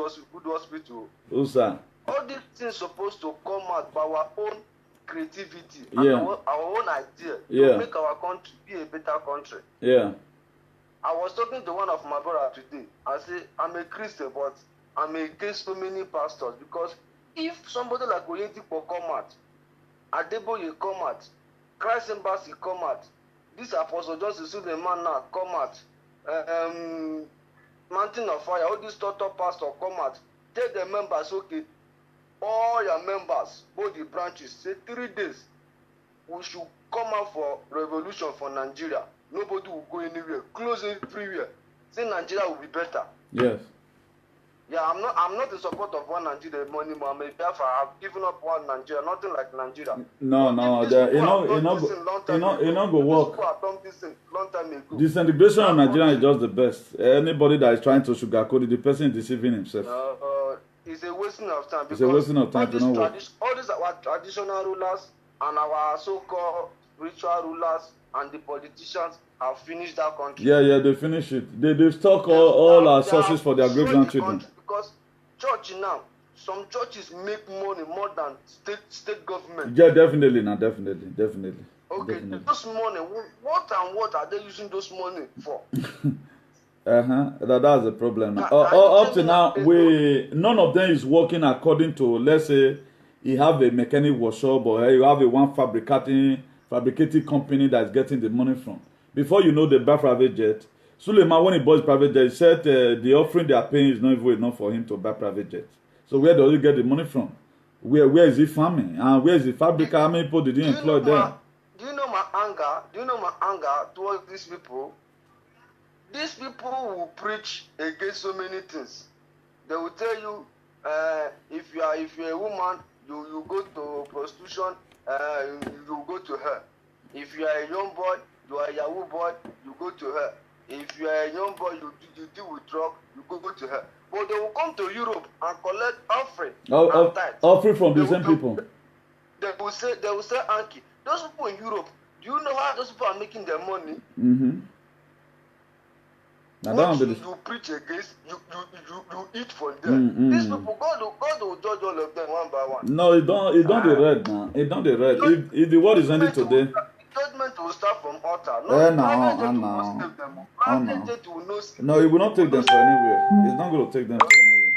hospital. Usa. All these things supposed to come out by our own creativity and our own idea to make our country be a better country. Yeah. I was talking to one of my brothers today. I said, I'm a Christian, but I'm against so many pastors because if somebody like Oyedepo come out, Adeboye come out, Christ Embassy come out, this Apostle Joseph Suleiman now come out, Mountain of Fire, all these top pastors come out, tell the members, okay, all your members, both the branches, say 3 days, we should come out for revolution for Nigeria. Nobody will go anywhere. Close it everywhere. Say Nigeria will be better. Yes. Yeah, I'm not in support of one Nigeria anymore. I'm a Biafra. I've given up one Nigeria. Nothing like Nigeria. No. It not go work. Disintegration of Nigeria is just the best. Anybody that is trying to sugarcoat it, the person is deceiving himself. It's a wasting of time. It's a wasting of time to know what. All these our traditional rulers and our so-called spiritual rulers and the politicians have finished that country. Yeah, they finish it. They stock all our sources for their great grandchildren. Because church now, some churches make money more than state government. Yeah, definitely. Okay, those money, what are they using those money for? That's the problem. Up to now, none of them is working according to, let's say, you have a mechanic workshop or you have a one fabricating company that's getting the money from. Before you know, they buy private jet. Suleiman, when he bought private jet, he said the offering they are paying is not even enough for him to buy private jet. So where does he get the money from? Where is he farming? And where is the fabricator? How many people did he employ there? Do you know my anger? Do you know my anger towards these people? These people will preach against so many things. They will tell you, if you're a woman, you go to prostitution, you go to her. If you are a young boy, you are a Yahoo boy, you go to her. If you are a young boy, you deal with drugs, you go to her. But they will come to Europe and collect offering. Offering from the same people. They will say, Anki, those people in Europe, do you know how those people are making their money? What you preach against, you eat for them. These people, God will judge all of them one by one. No, it don't the red now. It don't the red. If the world is ending today. Judgment will start from altar. No, it will not take them for anywhere. It's not going to take them for anywhere.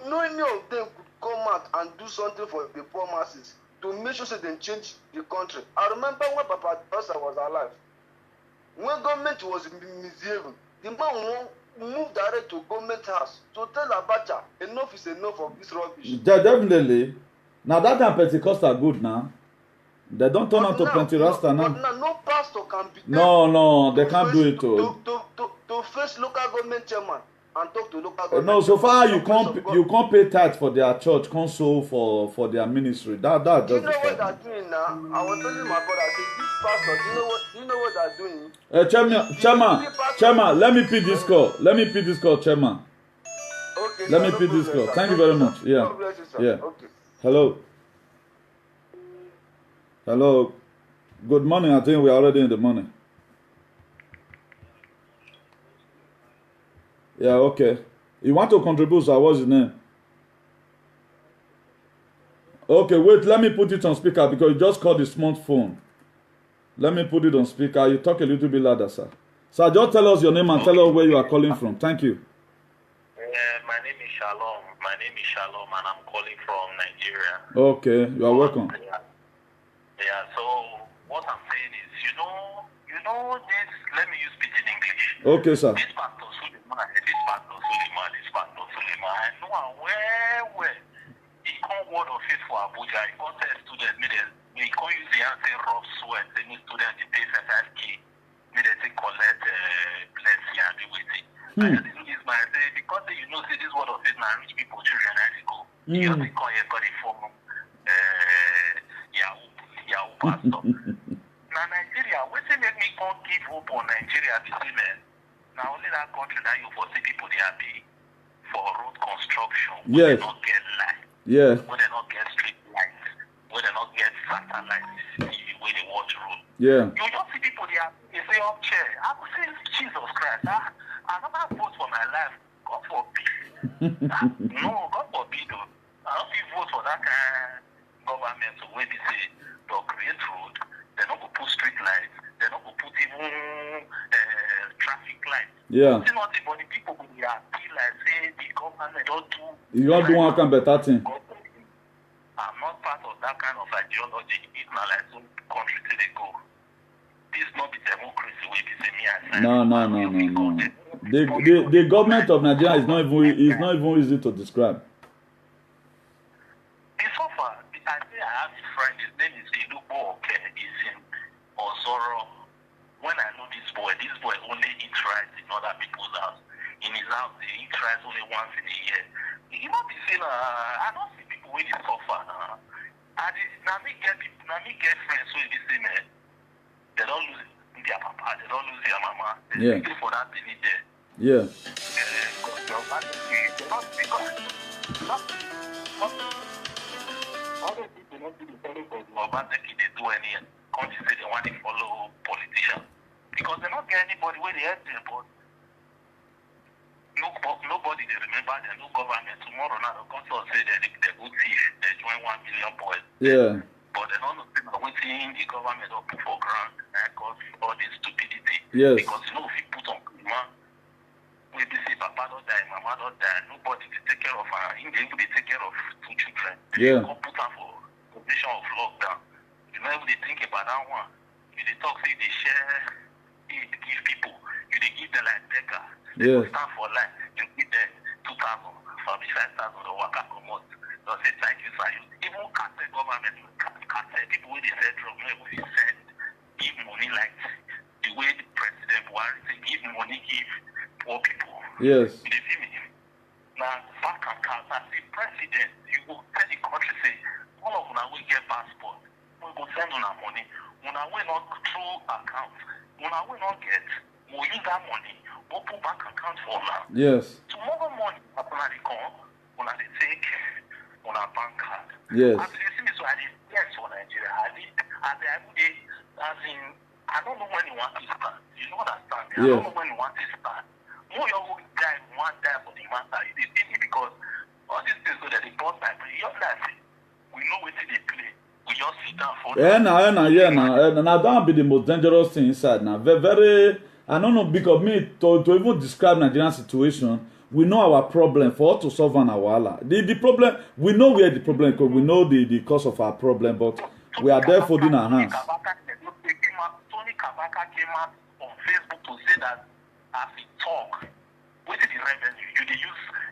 No any of them could come out and do something for the poor masses to make sure they change the country. I remember when Papa Dosa was alive. When government was misbehaving, the man moved direct to government house to tell Abacha, enough is enough of this rubbish. Definitely. Now that time Pentecost are good now. They don't turn out to Pentecostal now. But now no pastor can be No, they can't do it to face local government chairman and talk to local government. No, so far you can't pay tax for their church, console for their ministry. That just. Do you know what they're doing now? I was telling my brother, I said, this pastor, do you know what they're doing? Chairman, let me pick this call. Chairman. Okay. Let me pick this call. Thank you very much. Yeah. God bless you, sir. Yeah. Okay. Hello. Good morning. I think we're already in the morning. Yeah, okay. You want to contribute, sir? What's his name? Okay, wait. Let me put it on speaker because you just called the smartphone. Let me put it on speaker. You talk a little bit louder, sir. Sir, just tell us your name and tell us where you are calling from. Thank you. My name is Shalom. And I'm calling from Nigeria. Okay, you are welcome. Yeah, so what I'm saying is, you know this, let me use pidgin English. Okay, sir. This Pastor Suleiman, I know him well. He can't word of faith for Abuja. He can't tell students, he can't use the answer rough sweat. Any student, he pays 5K. They collect blessing and be waiting. I just do this, man. Because you know, say this word of faith now, rich people, children, I go. You have to call here, got it from Yahoo pastor. Now Nigeria, what make me can't give hope on Nigeria this man? Now only that country that you foresee people they are paying for road construction. Yes. Where they not get light. Yes. Where they not get street lights. Where they not get satellite CCTV where they watch road. Yeah. You just see people they say up chair. I would say Jesus Christ. I never vote for my life. God forbid. No, God forbid. I don't vote for that kind of government where they say they'll create road, they're not going to put street lights, they're not going to put even traffic lights. Yeah. See nothing but the people who are like say the government don't do. You don't do one kind of better thing. I'm not part of that kind of ideology. It's not like some country till they go. This not be democracy where they say me as No. The government of Nigeria is not even easy to describe. So far, I have a friend, his name is Ilubo Oke, he's in Ozoro. When I know this boy only eats rice in other people's house. In his house, he eats rice only once in a year. He not be saying, I don't see people when they suffer. Now me get friends who they say, man, they don't lose their papa, they don't lose their mama. They for that they need there. Yeah. Other people not do the follow God. They do do any, come to say they want to follow politicians. Because they not get anybody where they help them, but nobody they remember them, no government. Tomorrow now the council say that they go thief, they join 1 million boys. Yeah. But they don't know waiting the government will put for ground and cause all this stupidity. Yes. Because you know if you put on man, we be say papa don't die, mama don't die, nobody they take care of her, they take care of 2 children. Yeah. They go put her for condition of lockdown. You know if they think about that one, if they talk say they share aid give people, if they give them like beggar, they yes. stand for life, you give them 2,000, 5,000 or work per month. They'll say thank you, sir. Even cartel government, cartel people with the central we send give money like the way the president Buhari say give money, give poor people. Yes. You see me? Now back account as the president, you go tell the country say all of una we get passport, we go send una money. Una we not through account, una we not get, we use that money, we put bank account for now. Yes. Tomorrow morning, una they come, una they take on a bank card. Yes. As you see me, so I did yes for Nigeria. I don't know when you want to start. You don't understand me. I don't know when you want to start. More your guy want that for the matter. It is easy because all these things so that they bought by your life. We know what they play. We just sit down for now that be the most dangerous thing inside now. Very I don't know because me to even describe Nigerian situation. We know our problem for us to solve our wahala. The problem, we know where the problem because we know the cause of our problem, but we are there folding our hands. Tony Kabaka came out on Facebook to say that as he talk, what is the revenue?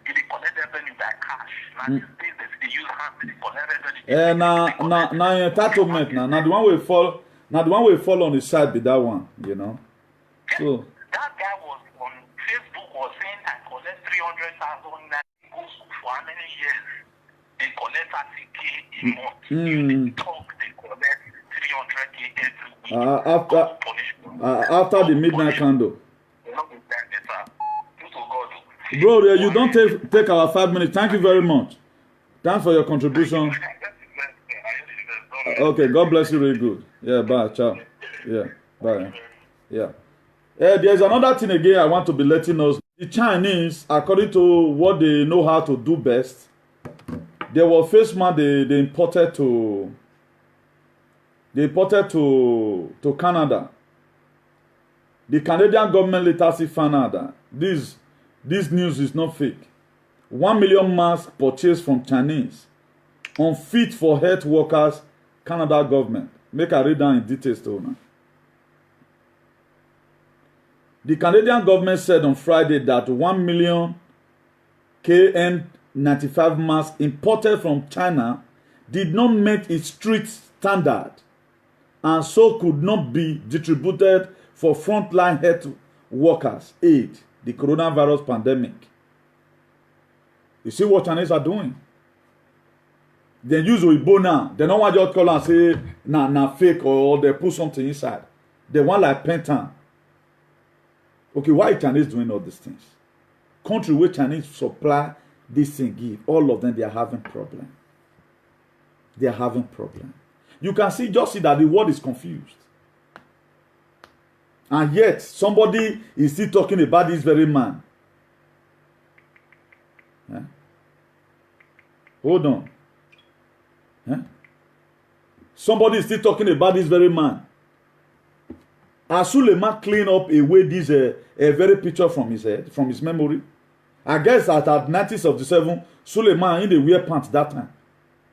You collect revenue by cash. Now these days they use hands to collect revenue. Now entitlement now the one we fall on the side be that one, you know. So that guy was on Facebook was saying I collect 300,000 goes for how many years? They collect 30K a month. They talk, they collect 300K every week. After the midnight candle. Bro, you don't take our 5 minutes. Thank you very much. Thanks for your contribution. Okay, God bless you really good. Yeah, bye, ciao. Yeah, bye. Yeah. There's another thing again I want to be letting us. The Chinese, according to what they know how to do best, there was face mask they imported to Canada. The Canadian government later found out that this news is not fake. 1 million masks purchased from Chinese, unfit for health workers. Canada government. Make I read down in details to now. The Canadian government said on Friday that 1 million KN95 masks imported from China did not meet its strict standard and so could not be distributed for frontline health workers aid the coronavirus pandemic. You see what Chinese are doing? They use Oyibo now. They don't want you to call and say na fake or they put something inside. They want like Pentan. Okay, why Chinese doing all these things? Country where Chinese supply this thing give, all of them they are having problem. They are having problem. You can see that the world is confused. And yet somebody is still talking about this very man. Yeah? Hold on. Yeah? Somebody is still talking about this very man. As Suleiman clean up away this a very picture from his head, from his memory. I guess at 1977, Suleiman in the wear pants that time.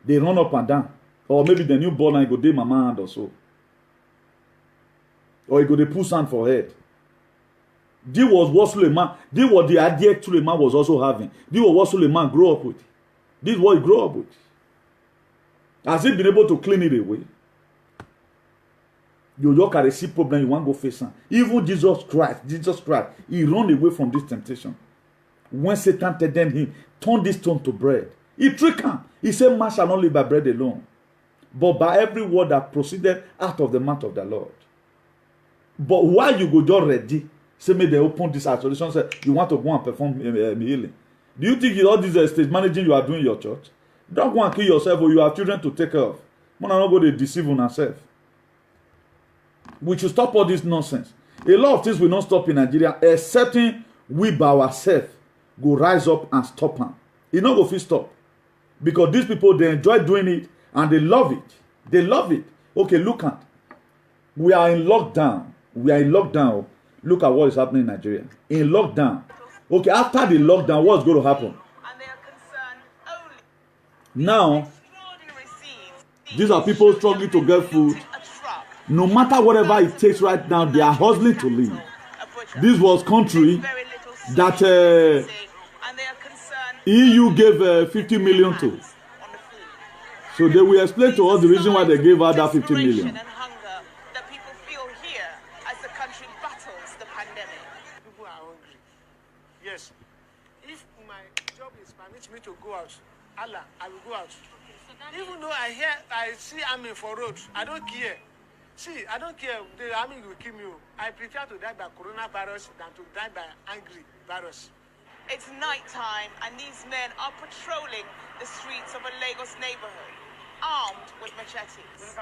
They run up and down. Or maybe the newborn and go dey mama hand or so. Or he go dey put sand for head. This was what Suleiman, this was the idea Suleiman was also having. This was what Suleiman grew up with. This is what he grew up with. Has he been able to clean it away? You look at the see problem, you want to go face him. Even Jesus Christ, he run away from this temptation. When Satan told him, turn this stone to bread. He tricked him. He said, man shall not live by bread alone, but by every word that proceeded out of the mouth of the Lord. But while you go just ready, say may they open this isolation, say you want to go and perform healing. Do you think all this stage managing you are doing in your church? Don't go and kill yourself or you have children to take care of. Man, I'm not going to deceive on yourself. We should stop all this nonsense. A lot of things will not stop in Nigeria, excepting we by ourselves go rise up and stop them. It not go fit stop. Because these people, they enjoy doing it and they love it. They love it. Okay, look at. We are in lockdown. We are in lockdown. Look at what is happening in Nigeria. In lockdown. Okay, after the lockdown, what's going to happen? Now, these are people struggling to get food. No matter whatever it takes right now, they are hustling to live. This was country that EU gave 50 million to. So they will explain to us the reason why they gave her that 50 million. Yes. If my job is permits me to go out, Allah, I will go out. Even though I see army for road, I don't care. See, I don't care. The army will kill me. I prefer to die by coronavirus than to die by angry virus. It's night time, and these men are patrolling the streets of a Lagos neighborhood, armed with machetes.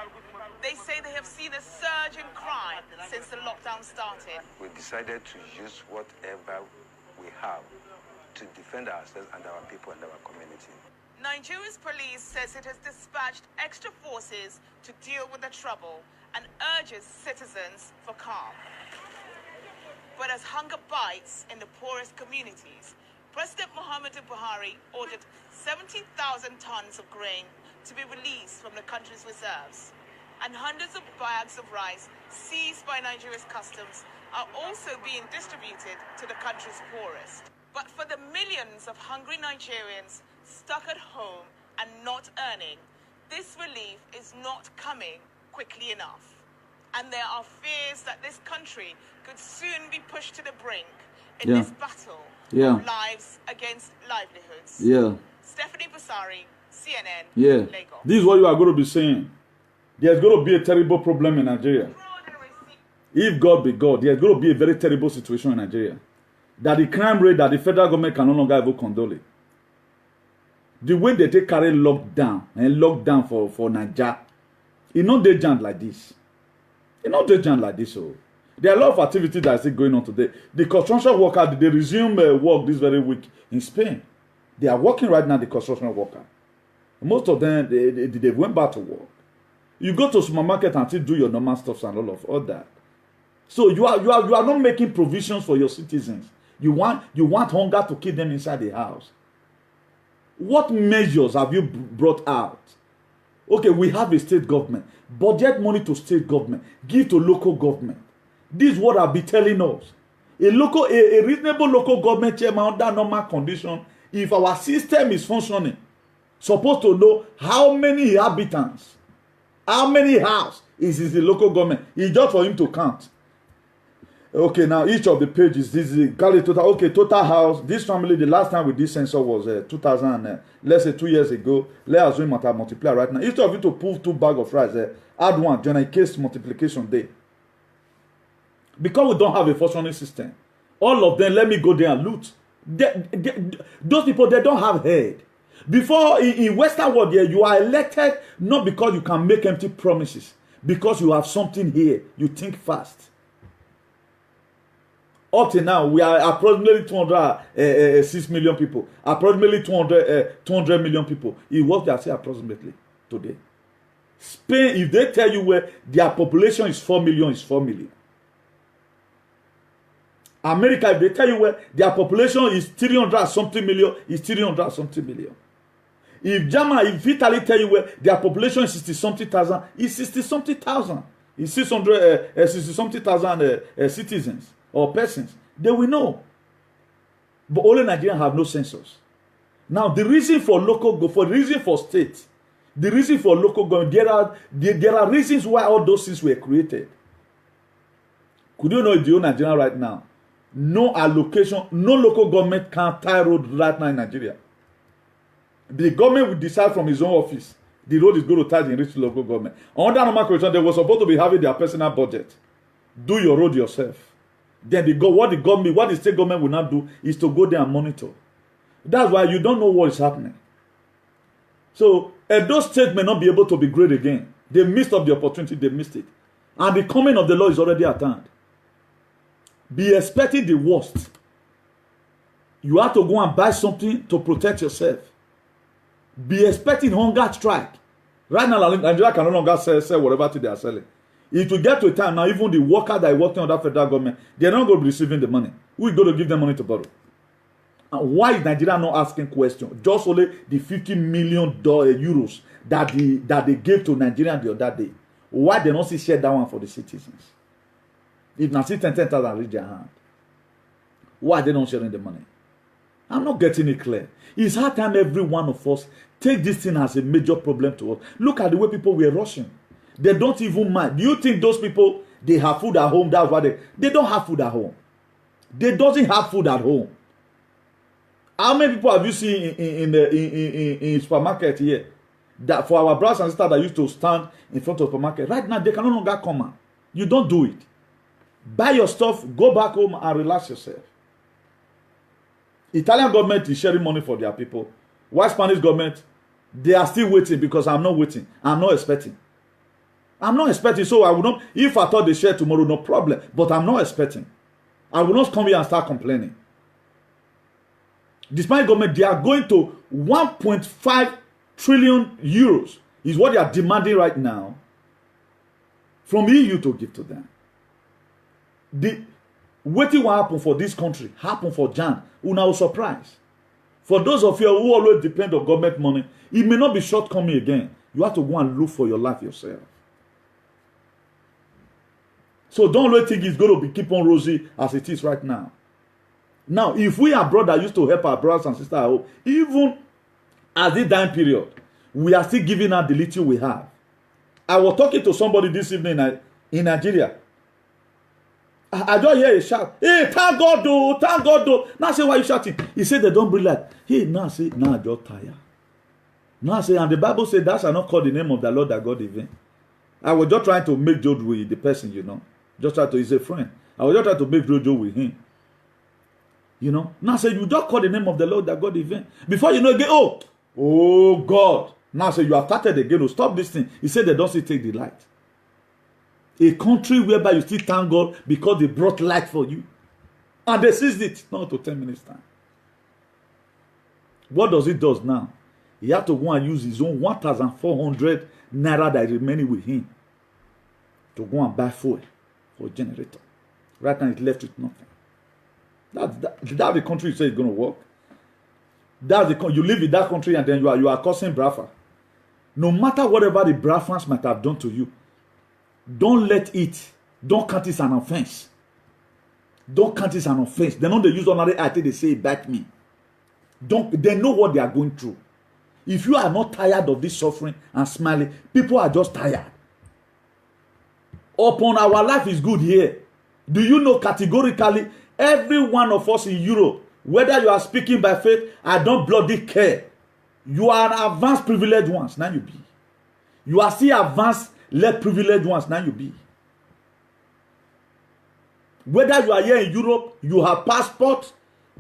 They say they have seen a surge in crime since the lockdown started. We decided to use whatever we have to defend ourselves and our people and our community. Nigeria's police says it has dispatched extra forces to deal with the trouble and urges citizens for calm. But as hunger bites in the poorest communities, President Muhammadu Buhari ordered 70,000 tons of grain to be released from the country's reserves. And hundreds of bags of rice seized by Nigeria's customs are also being distributed to the country's poorest. But for the millions of hungry Nigerians stuck at home and not earning, this relief is not coming quickly enough. And there are fears that this country could soon be pushed to the brink in this battle of lives against livelihoods. Stephanie Basari, CNN, Lagos. This is what you are going to be saying. There's going to be a terrible problem in Nigeria. If God be God, there's going to be a very terrible situation in Nigeria. That the crime rate that the federal government can no longer even condole it. The way they take carry lockdown for Nigeria, it's not they giant like this. It's not they giant like this. So there are a lot of activities that are still going on today. The construction workers, they resume work this very week in Spain. They are working right now, the construction worker. Most of them, they went back to work. You go to supermarket and still do your normal stuff and all that. So you are not making provisions for your citizens. You want hunger to keep them inside the house. What measures have you brought out? Okay, we have a state government. Budget money to state government. Give to local government. This is what I'll be telling us. A reasonable local government chairman under normal condition, if our system is functioning, supposed to know how many inhabitants, how many houses is the local government. It's just for him to count. Okay, now each of the pages, this is Gali total. Okay, total house. This family, the last time we did census was 2000, let's say 2 years ago. Let us multiply right now. Instead of you to pull 2 bags of rice, add one, join a case multiplication day. Because we don't have a functioning system, all of them, let me go there and loot. Those people, they don't have head. Before, in Western world, you are elected not because you can make empty promises, because you have something here. You think fast. Up to now, we are approximately 206 million people. Approximately 200 million people. It's what they are saying approximately today. Spain, if they tell you where their population is 4 million, it's 4 million. America, if they tell you where their population is 300 something million, it's 300 something million. If Germany, if Italy tell you where their population is 60 something thousand, it's 60 something thousand. It's 60 something thousand citizens or persons. They will know. But only Nigerians have no census. Now, the reason for state, the reason for local government, there are reasons why all those things were created. Could you know if you Nigeria right now? No allocation, no local government can tie road right now in Nigeria. The government will decide from his own office the road is going to tie the rich local government. Under normal condition, they were supposed to be having their personal budget. Do your road yourself. Then what the state government will not do is to go there and monitor. That's why you don't know what is happening. So those states may not be able to be great again. They missed up the opportunity. They missed it. And the coming of the Lord is already at hand. Be expecting the worst. You have to go and buy something to protect yourself. Be expecting hunger strike. Right now, Nigeria can no longer sell whatever they are selling. It will get to a time now, even the workers that are working on that federal government, they are not going to be receiving the money. We're going to give them money to borrow. And why is Nigeria not asking questions? Just only the 50 million euros that they gave to Nigeria the other day. Why they not share that one for the citizens? If now see 10,000 reach their hand, why they not sharing the money? I'm not getting it clear. It's hard time every one of us take this thing as a major problem to us. Look at the way people were rushing. They don't even mind. Do you think those people, they have food at home? That's why they don't have food at home. They doesn't have food at home. How many people have you seen in supermarket here? That for our brothers and sisters that used to stand in front of supermarket, right now they can no longer come out. You don't do it. Buy your stuff, go back home and relax yourself. Italian government is sharing money for their people. Why Spanish government? They are still waiting because I'm not waiting. I'm not expecting. I'm not expecting. So I will not, if I thought they share tomorrow, no problem. But I'm not expecting. I will not come here and start complaining. The Spanish government, they are going to 1.5 trillion euros is what they are demanding right now from EU to give to them. The waiting what happen for this country happen for Jan. Una surprise. For those of you who always depend on government money, it may not be shortcoming again. You have to go and look for your life yourself. So don't really think it's going to be keep on rosy as it is right now. Now, if we are brothers used to help our brothers and sisters at home, even at this time period, we are still giving out the little we have. I was talking to somebody this evening in Nigeria. I just hear a shout, hey, thank God though, thank God though. Now I say, why are you shouting? He said they don't bring light. Hey, now I say, now I just tired. Now I say, and the Bible said, thou shalt not call the name of the Lord that God in vain. I was just trying to make joke with the person, you know. Just try to, he's a friend. I was just trying to make joke with him. You know. Now I say, you just call the name of the Lord that God in vain. Before you know again, oh God. Now I say, you have started again. Oh, stop this thing. He said they don't still take the light. A country whereby you still thank God because they brought light for you. And they seized it. Not to 10 minutes time. What does it do now? He have to go and use his own 1,400 naira that is remaining with him to go and buy fuel for a generator. Right now, it's left with nothing. That's the country you say is going to work. That's the you live in that country and then you are causing Biafra. No matter whatever the Biafrans might have done to you, don't let it. Don't count it as an offense. Don't count it as an offense. They know they use another I think they say back me. They know what they are going through. If you are not tired of this suffering and smiling, people are just tired. Upon our life is good here. Do you know categorically every one of us in Europe, whether you are speaking by faith, I don't bloody care. You are an advanced privileged ones, now you be. You are still advanced less privileged ones, now you be. Whether you are here in Europe, you have passport,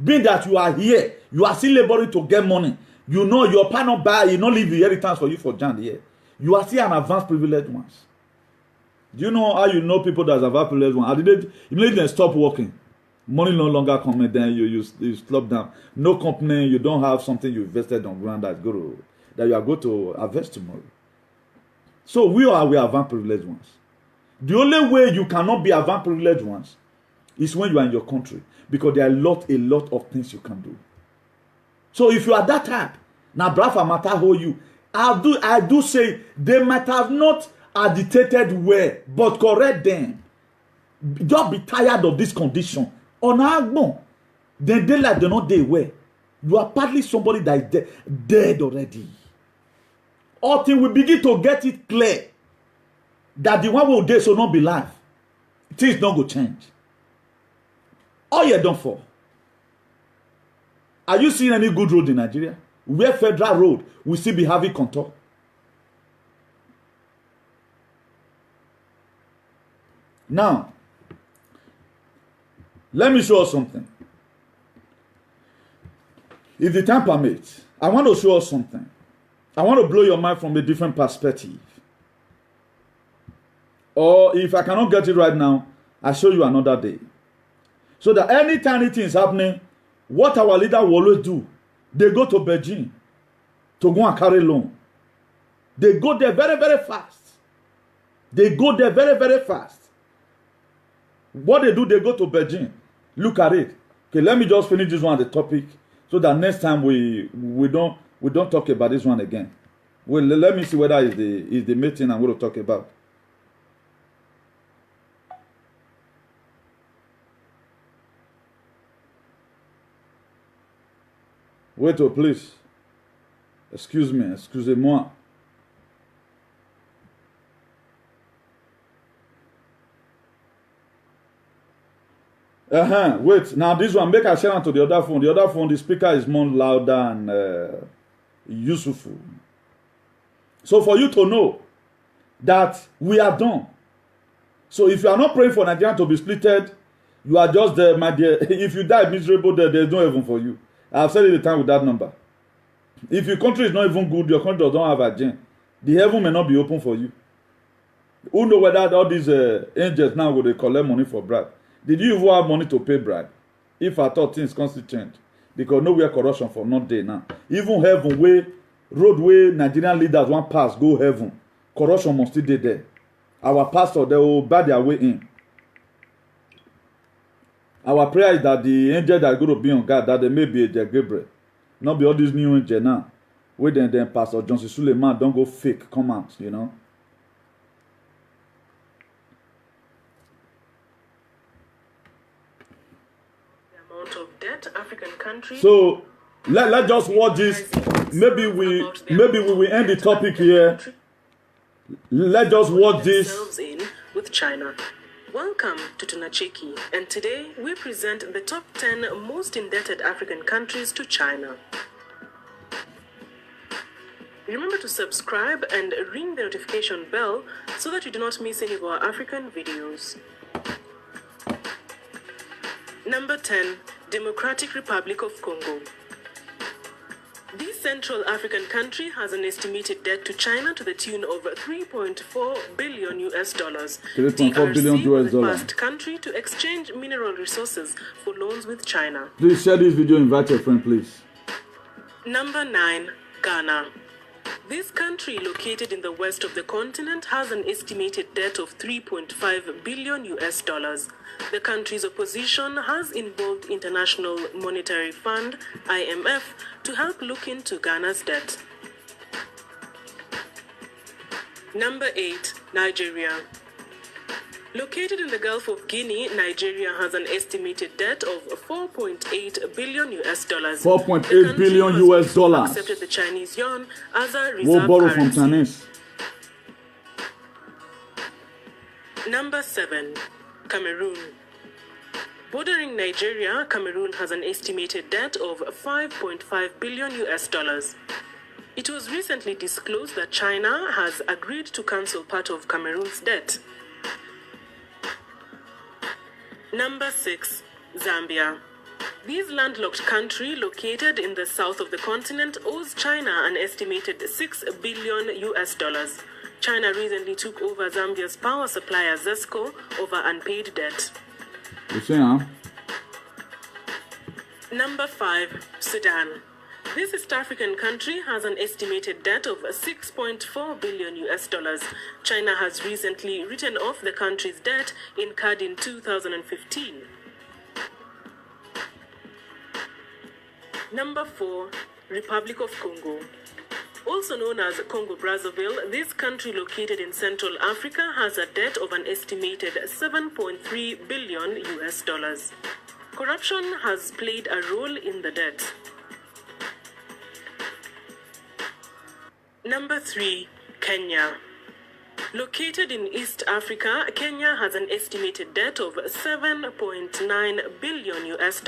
being that you are here, you are still laboring to get money. You know your partner buy, you not leave the inheritance for you for Jan here. You are still an advanced privileged ones. Do you know how you know people that are advanced privileged ones? Immediately they stop working. Money no longer coming, then you stop down. No company, you don't have something you invested on ground that you are going to harvest tomorrow. So we are advanced privileged ones. The only way you cannot be advanced privileged ones is when you are in your country, because there are a lot of things you can do. So if you are that type, now brother matter how you, I do say they might have not agitated well, but correct them. Just be tired of this condition. On Agbo, then they like they're not there where you are partly somebody that is dead already. All things we begin to get it clear that the one will day so not be life. Things don't go change. All you done for. Are you seeing any good road in Nigeria? Where federal road will still be having contour? Now, let me show us something. If the time permits, I want to show us something. I want to blow your mind from a different perspective. Or if I cannot get it right now, I'll show you another day. So that anytime anything is happening, what our leader will always do, they go to Beijing to go and carry loan. They go there very, very fast. They go there very, very fast. What they do, they go to Beijing. Look at it. Okay, let me just finish this one, the topic, so that next time we don't talk about this one again. Well, let me see whether is the meeting I'm going to talk about. Wait, oh, please. Excuse me, excusez-moi. Wait, now this one, make I share on to the other phone. The other phone, the speaker is more louder and useful. So for you to know that we are done. So if you are not praying for Nigeria to be splitted, you are just there, my dear. If you die miserable, there's no heaven for you. I've said it the time with that number. If your country is not even good, your country doesn't have a gene, the heaven may not be open for you. Who know whether all these angels now will they collect money for bribe? Did you even have money to pay bribe? If I thought things constantly change, because nowhere corruption for not day now. Even heaven way, roadway, Nigerian leaders want pass go heaven. Corruption must still be there. Our pastor they will buy their way in. Our prayer is that the angel that is going to be on guard, that they may be a Gabriel, not be all these new angels now. Where then Pastor Johnson Suleiman don't go fake come out, you know. African country. So let's just watch this. Maybe we will end the topic here. Let's just watch this. In with China. Welcome to Tunacheki, and today we present the top 10 most indebted African countries to China. Remember to subscribe and ring the notification bell so that you do not miss any of our African videos. Number 10. Democratic Republic of Congo. This Central African country has an estimated debt to China to the tune of $3.4 billion US. $3.4 billion US. The first country to exchange mineral resources for loans with China. Please share this video, invite your friend, please. Number 9. Ghana. This country, located in the west of the continent, has an estimated debt of $3.5 billion US. The country's opposition has involved International Monetary Fund, IMF, to help look into Ghana's debt. Number 8. Nigeria. Located in the Gulf of Guinea, Nigeria has an estimated debt of $4.8 billion US. $4.8 billion US. Accepted the Chinese yuan as a reserve we'll borrow currency. From Chinese. Number 7. Cameroon. Bordering Nigeria, Cameroon has an estimated debt of $5.5 billion US. It was recently disclosed that China has agreed to cancel part of Cameroon's debt. Number 6. Zambia. This landlocked country, located in the south of the continent, owes China an estimated $6 billion US. China recently took over Zambia's power supplier ZESCO over unpaid debt. You see, huh? Number 5. Sudan. This East African country has an estimated debt of $6.4 billion US. China has recently written off the country's debt incurred in 2015. Number 4. Republic of Congo. Also known as Congo-Brazzaville, this country located in Central Africa has a debt of an estimated $7.3 billion US. Corruption has played a role in the debt. Number 3. Kenya. Located in East Africa, Kenya has an estimated debt of $7.9 billion US.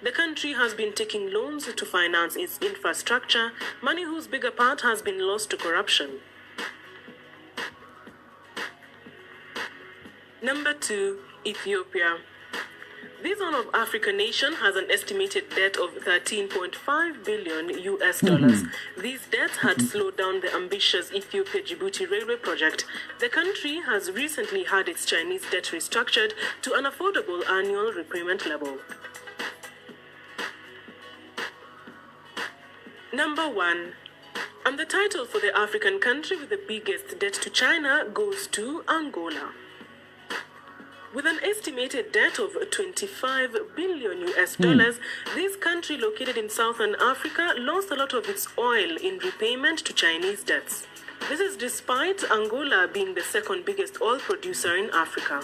The country has been taking loans to finance its infrastructure, money whose bigger part has been lost to corruption. Number 2. Ethiopia. This Horn of Africa nation has an estimated debt of $13.5 billion US dollars. These debts had slowed down the ambitious Ethiopia-Djibouti railway project. The country has recently had its Chinese debt restructured to an affordable annual repayment level. Number 1. And the title for the African country with the biggest debt to China goes to Angola. With an estimated debt of 25 billion US dollars, this country located in southern Africa lost a lot of its oil in repayment to Chinese debts. This is despite Angola being the second biggest oil producer in Africa.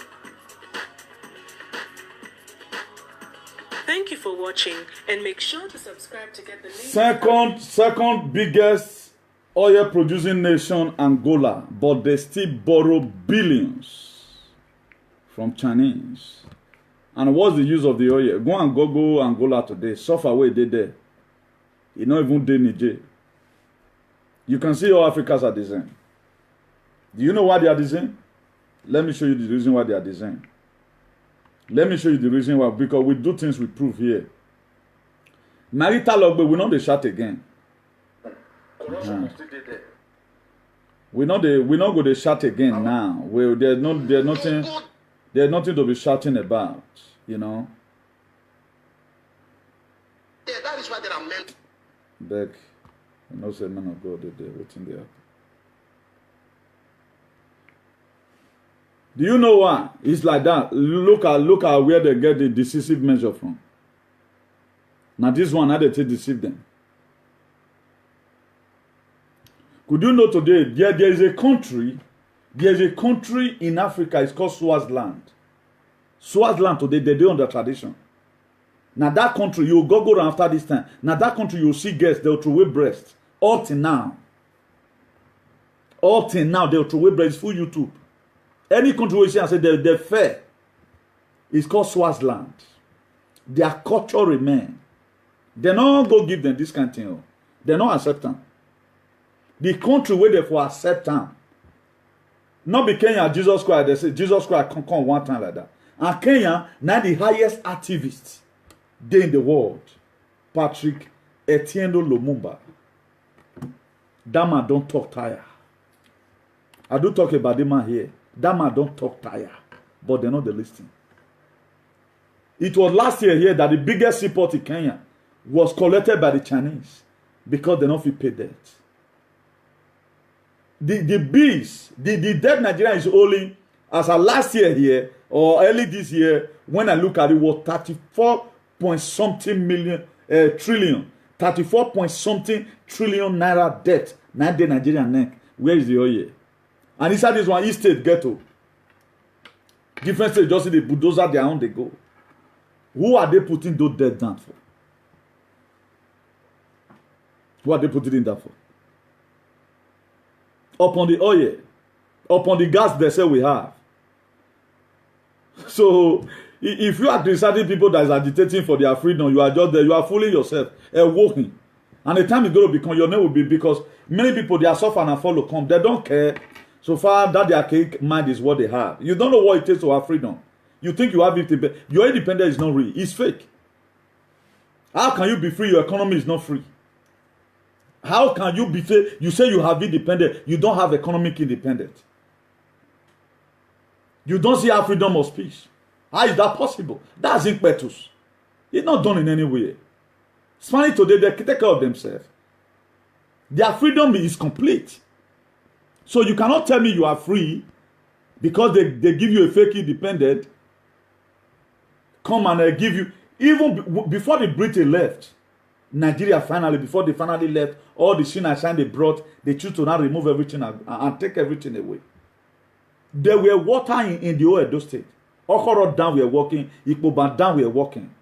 Thank you for watching, and make sure to subscribe to get the latest. Second biggest oil producing nation, Angola, but they still borrow billions from Chinese. And what's the use of the oil? Go and go Angola today. Suffer away they there. You not even they Niger. You can see how Africans are designed. Do you know why they are designed? Let me show you the reason why they are designed. Let me show you the reason why. Because we do things we prove here. Marita Logbe, we know they shot again. We know go they shot again now. There's nothing to be shouting about, you know. Yeah, that is why there are men. Back, you know, say man of God, they're waiting there. Do you know why? It's like that. Look at where they get the decisive measure from. Now this one, how they deceive them. Could you know today, there is a country in Africa, it's called Swaziland. Swaziland today, they do on the tradition. Now that country, you go around after this time. Now that country, you'll see girls, they'll throw away breasts. All till now, they'll throw away breasts full YouTube. Any country we see and say they're fair, it's called Swaziland. Their culture remain. They not go give them this kind of thing. They not accept them. The country where they for accept them. Not be Kenya, Jesus Christ. They say Jesus Christ can come one time like that. And Kenya, now the highest activist day in the world, Patrick Etienne Lumumba. That man don't talk tire. I do talk about the man here. That man don't talk tire. But they know the listing. It was last year here that the biggest seaport in Kenya was collected by the Chinese because they don't feel paid debt. The bills, the debt Nigeria is owing as of last year here or early this year, when I look at it, was 34 point something trillion. 34 point something trillion naira debt. Now the Nigerian neck. Where is the oil? And inside this one, East State ghetto. Different states just see the bulldozer their own they go. Who are they putting those debt down for? Who are they putting in that for? Upon the oil, upon the gas they say we have. So, if you are criticizing people that is agitating for their freedom, you are just there, you are fooling yourself and walking. And the time is going to become, your name will be, because many people, they are suffering and follow come. They don't care. So far, that their cake mind is what they have. You don't know what it takes to have freedom. You think you have it. Your independence is not real. It's fake. How can you be free? Your economy is not free. How can you be free? You say you have independence. You don't have economic independence. You don't see our freedom of speech. How is that possible? That's impetus. It's not done in any way. Spanish today, they take care of themselves. Their freedom is complete. So you cannot tell me you are free because they give you a fake independent. Come and give you, even before the British left, Nigeria finally, before they finally left, all the shine and shine they brought, they choose to now remove everything and take everything away. There were water in the Oedo state. Okoro down we are walking, Ikpoban down we are walking.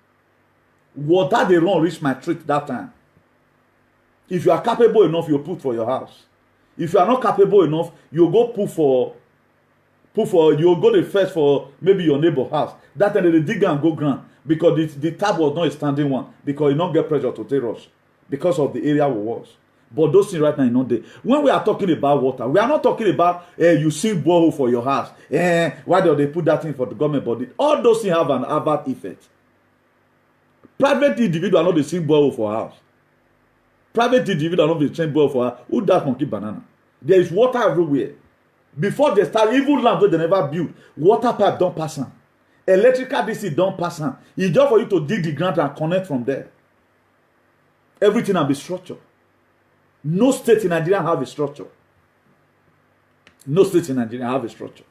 Water they run reach my street that time. If you are capable enough, you put for your house. If you are not capable enough, you go put for you go the first for maybe your neighbor house. That time they dig and go ground because the tap was not a standing one because you don't get pressure to take rush because of the area we was. But those things right now are not there. When we are talking about water, we are not talking about you sink borehole for your house. Why do they put that in for the government body? All those things have an adverse effect. Private individual not the same boy for house. Private individual not the same boy for house. Who that monkey banana? There is water everywhere. Before they start, even land where they never build, water pipe don't pass on. Electrical DC don't pass on. It's just for you to dig the ground and connect from there. Everything will be structured. No state in Nigeria have a structure. No state in Nigeria have a structure.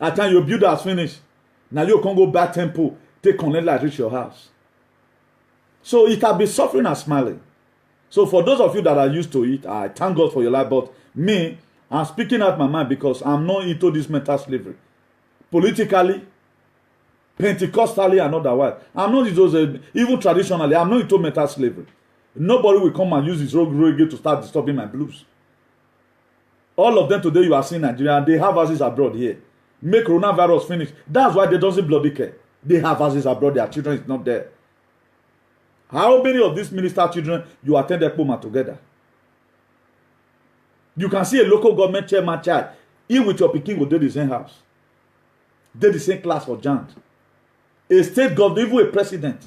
At time your builder has finished, now you can go back temple, take connect like reach your house. So it can be suffering and smiling. So for those of you that are used to it, I thank God for your life. But me, I'm speaking out my mind because I'm not into this mental slavery. Politically, Pentecostally, and otherwise. I'm not into those, even traditionally, I'm not into mental slavery. Nobody will come and use his rogue reggae to start disturbing my blues. All of them today you are seeing Nigeria, they have houses abroad here. Make coronavirus finish. That's why they don't bloody care. They have houses abroad, their children is not there. How many of these minister children you attend their Puma together? You can see a local government chairman child. He with your Peking will do the same house. They the same class for giant. A state government, even a president,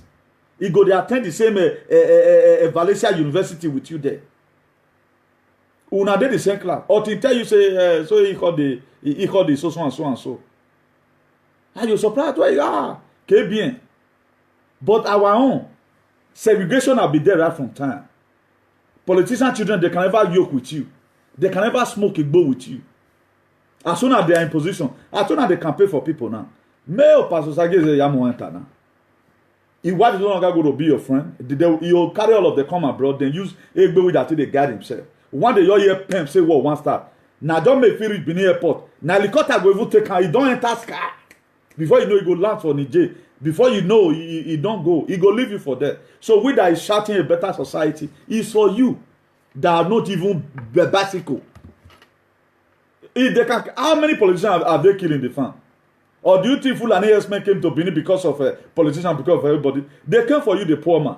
he go to attend the same Valencia University with you there. Una did the same class. Or to tell you say so he called the so and so and so. Are you surprised where you are? Que bien. But our own segregation will be there right from time. Politician children, they can never yoke with you. They can never smoke a bowl with you. As soon as they are in position, as soon as they can pay for people now. Male Pastor Sage say yamu enter now. If wife is no longer going to be your friend, he'll carry all of them come abroad, then use a bowl with that till they guide himself. One day your ear pen say what one star. Now don't make feel reach Benin airport. Now helicopter go even take her. He don't enter sky. Before you know, he go land for Niger. Before you know, he don't go. He go leave you for that. So we that is shouting a better society is for you that are not even bicycle. How many politicians have they killed in the farm? Or do you think Fulani men came to Benin because of a politician, because of everybody? They came for you, the poor man.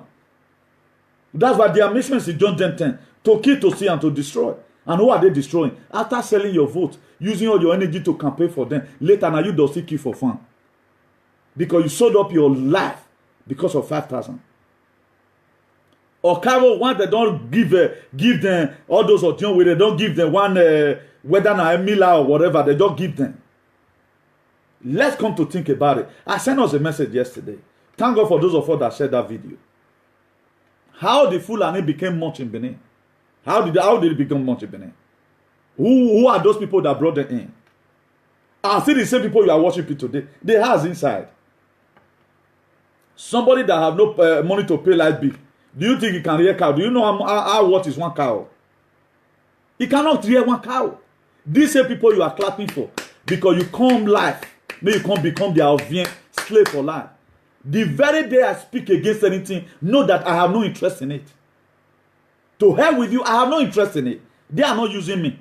That's why their mission is John 10:10. To kill, to steal, and to destroy. And who are they destroying? After selling your vote, using all your energy to campaign for them, later now you don't seek you for fun. Because you sold up your life because of 5,000. Or Caro, one they don't give them all those audience where they don't give them one whether na Emila or whatever, they don't give them. Let's come to think about it. I sent us a message yesterday. Thank God for those of us that shared that video. How the Fulani became much in Benin. How did it become much in Benin? Who are those people that brought them in? I see the same people you are worshiping today. They has inside. Somebody that have no money to pay light bill. Do you think he can rear cow? Do you know how what is one cow? He cannot rear one cow. These same people you are clapping for because you come life. May you come become their obedient slave for life. The very day I speak against anything, know that I have no interest in it. To hell with you, I have no interest in it. They are not using me.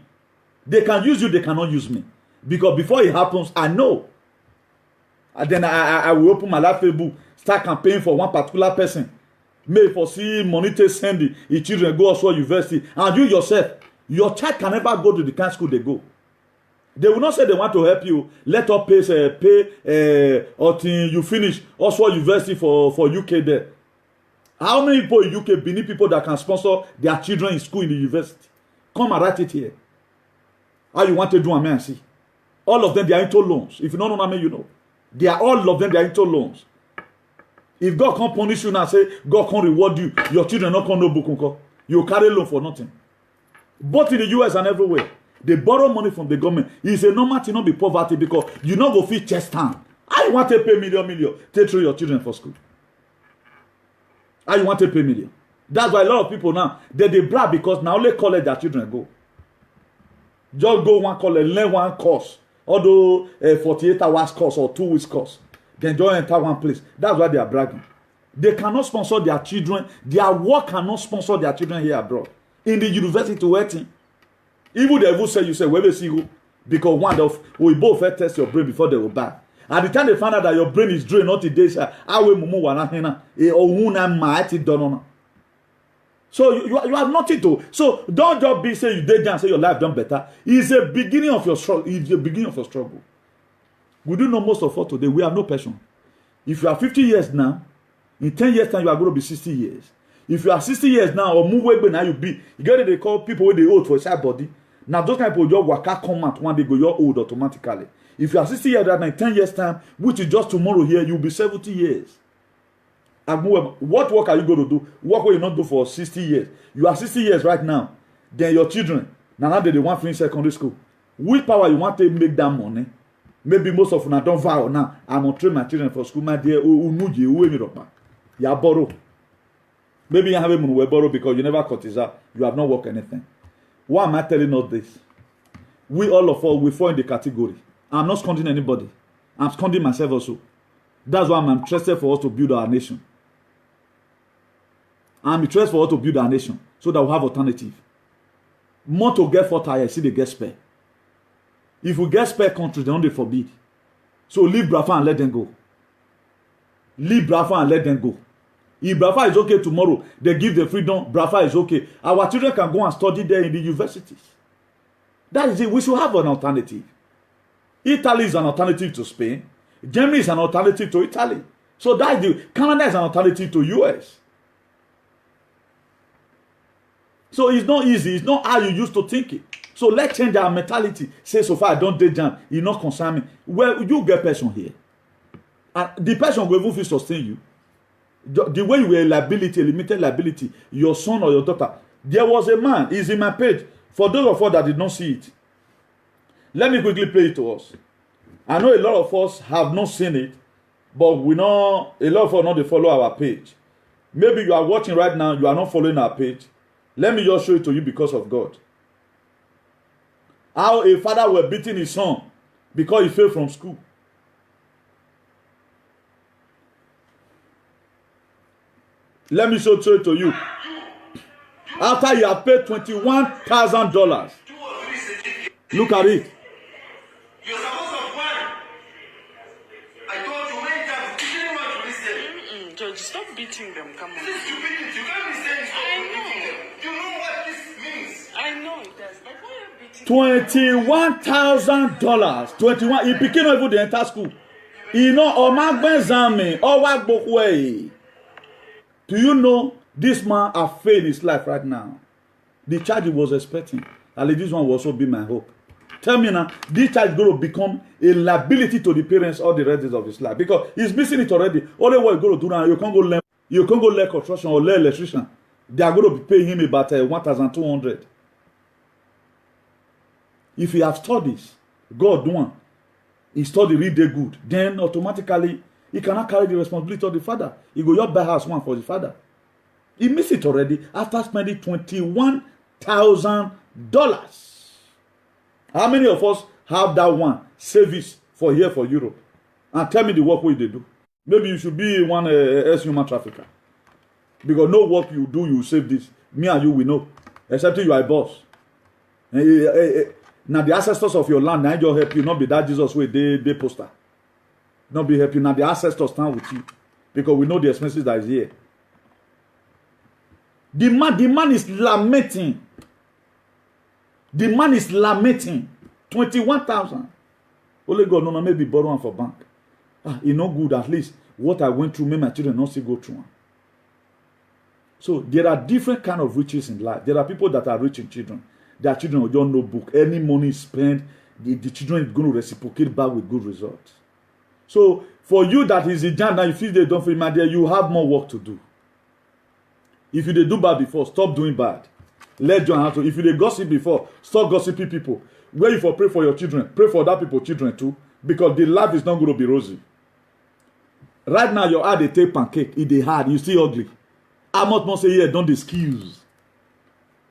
They can use you, they cannot use me. Because before it happens, I know. And then I will open my life Facebook, start campaigning for one particular person. May foresee money to send the children go to university. And you yourself, your child can never go to the kind of school they go. They will not say they want to help you. Let us pay until you finish Oxford University for UK there. How many people in UK, Benin people that can sponsor their children in school in the university? Come and write it here. How you want to do, and see. All of them, they are into loans. If you don't know, you know. They are all of them, they are into loans. If God can't punish you now, say, God can't reward you, your children not come no book. You carry loan for nothing. Both in the US and everywhere. They borrow money from the government. It's a normal thing, not be poverty, because you not go fit chest hand. How you want to pay million, take through your children for school? How you want to pay million? That's why a lot of people now, they brag because now only college their children go. Just go one college, learn one course. Although 48 hours course or 2 weeks course. Then just enter one place. That's why they are bragging. They cannot sponsor their children. Their work cannot sponsor their children here abroad. In the university waiting. Even they will say, you say, where they see you? Because one of we both test your brain before they will buy. At the time they find out that your brain is drained, not today, so you have nothing to. So don't just be say you did and say your life done better. It's a beginning of your struggle. It's the beginning of your struggle. We do know most of us today. We have no passion. If you are 50 years now, In 10 years' time, you are going to be 60 years. If you are 60 years now, or move away now, you be. You get it, they call people when they old for a side body. Now, those kind of people, your worker come out one day, go, you're old automatically. If you are 60 years right now, in 10 years' time, which is just tomorrow here, you'll be 70 years. And what work are you going to do? Work will you not do for 60 years? You are 60 years right now. Then your children, now they want to finish secondary school. Which power you want to make that money? Maybe most of them don't vow now. I'm going to train my children for school. My dear, you borrow. Maybe you have a money borrow because you never cotize. You have not worked anything. Why am I telling us this? We all of us, we fall in the category. I'm not scolding anybody. I'm scolding myself also. That's why I'm interested for us to build our nation. I'm interested for us to build our nation so that we have alternative. More to get for tire, see they get spare. If we get spare countries, they don't forbid. So leave Brafa and let them go. Leave Brafa and let them go. If Brafa is okay tomorrow, they give the freedom, Brafa is okay. Our children can go and study there in the universities. That is it. We should have an alternative. Italy is an alternative to Spain. Germany is an alternative to Italy. So that is Canada is an alternative to US. So it's not easy. It's not how you used to think it. So let's change our mentality. Say, so far I don't date jam. It not concern me. Well, you get person here. And the person will even sustain you. The way you were a liability, a limited liability, your son or your daughter. There was a man, he's in my page. For those of us that did not see it, let me quickly play it to us. I know a lot of us have not seen it, but we know a lot of us not follow our page. Maybe you are watching right now, you are not following our page. Let me just show it to you because of God. How a father was beating his son because he failed from school. Let me show it to you. After you have paid $21,000. Look at it. You're supposed to plan. I told you many times, you didn't want to listen. George, stop beating them. Come on. This is stupidity. You can't be saying stop beating them. You know what this means. I know it does, but why are you beating $21,000. 21. He became even the entire school. You know, Omar Benzami, Owak Bokway. Do you know this man has failed his life right now? The child he was expecting. And this one will also be my hope. Tell me now, this child is going to become a liability to the parents all the rest of his life. Because he's missing it already. Only what you're going to do now, you can't go learn construction or learn electrician. They are going to be paying him about 1,200. If he has studies, God one, he study really good, then automatically he cannot carry the responsibility of the father. He go just buy house one for the father. He missed it already after spending $21,000. How many of us have that one service for here for Europe? And tell me the work what they do. Maybe you should be one human trafficker. Because no work you do, you save this. Me and you, we know. Except you are a boss. Now the ancestors of your land, now just help you. Not be that Jesus way they poster. Not be help you. Now the ancestors stand with you. Because we know the expenses that is here. The man is lamenting. The man is lamenting. 21,000. Only God no maybe borrow one for bank. It's not good. At least what I went through, make my children not still go through one. So there are different kind of riches in life. There are people that are rich in children. Their children will just no book. Any money spent, the children is going to reciprocate back with good results. So for you that is a jam now, you feel they don't feel my dear, you have more work to do. If you did do bad before, stop doing bad. Let John have to. If you did gossip before, stop gossiping people. Where you for pray for your children, pray for that people's children too, because the life is not going to be rosy. Right now, your eye they take pancake, it they hard, you see ugly. I must say, yeah, don't excuse.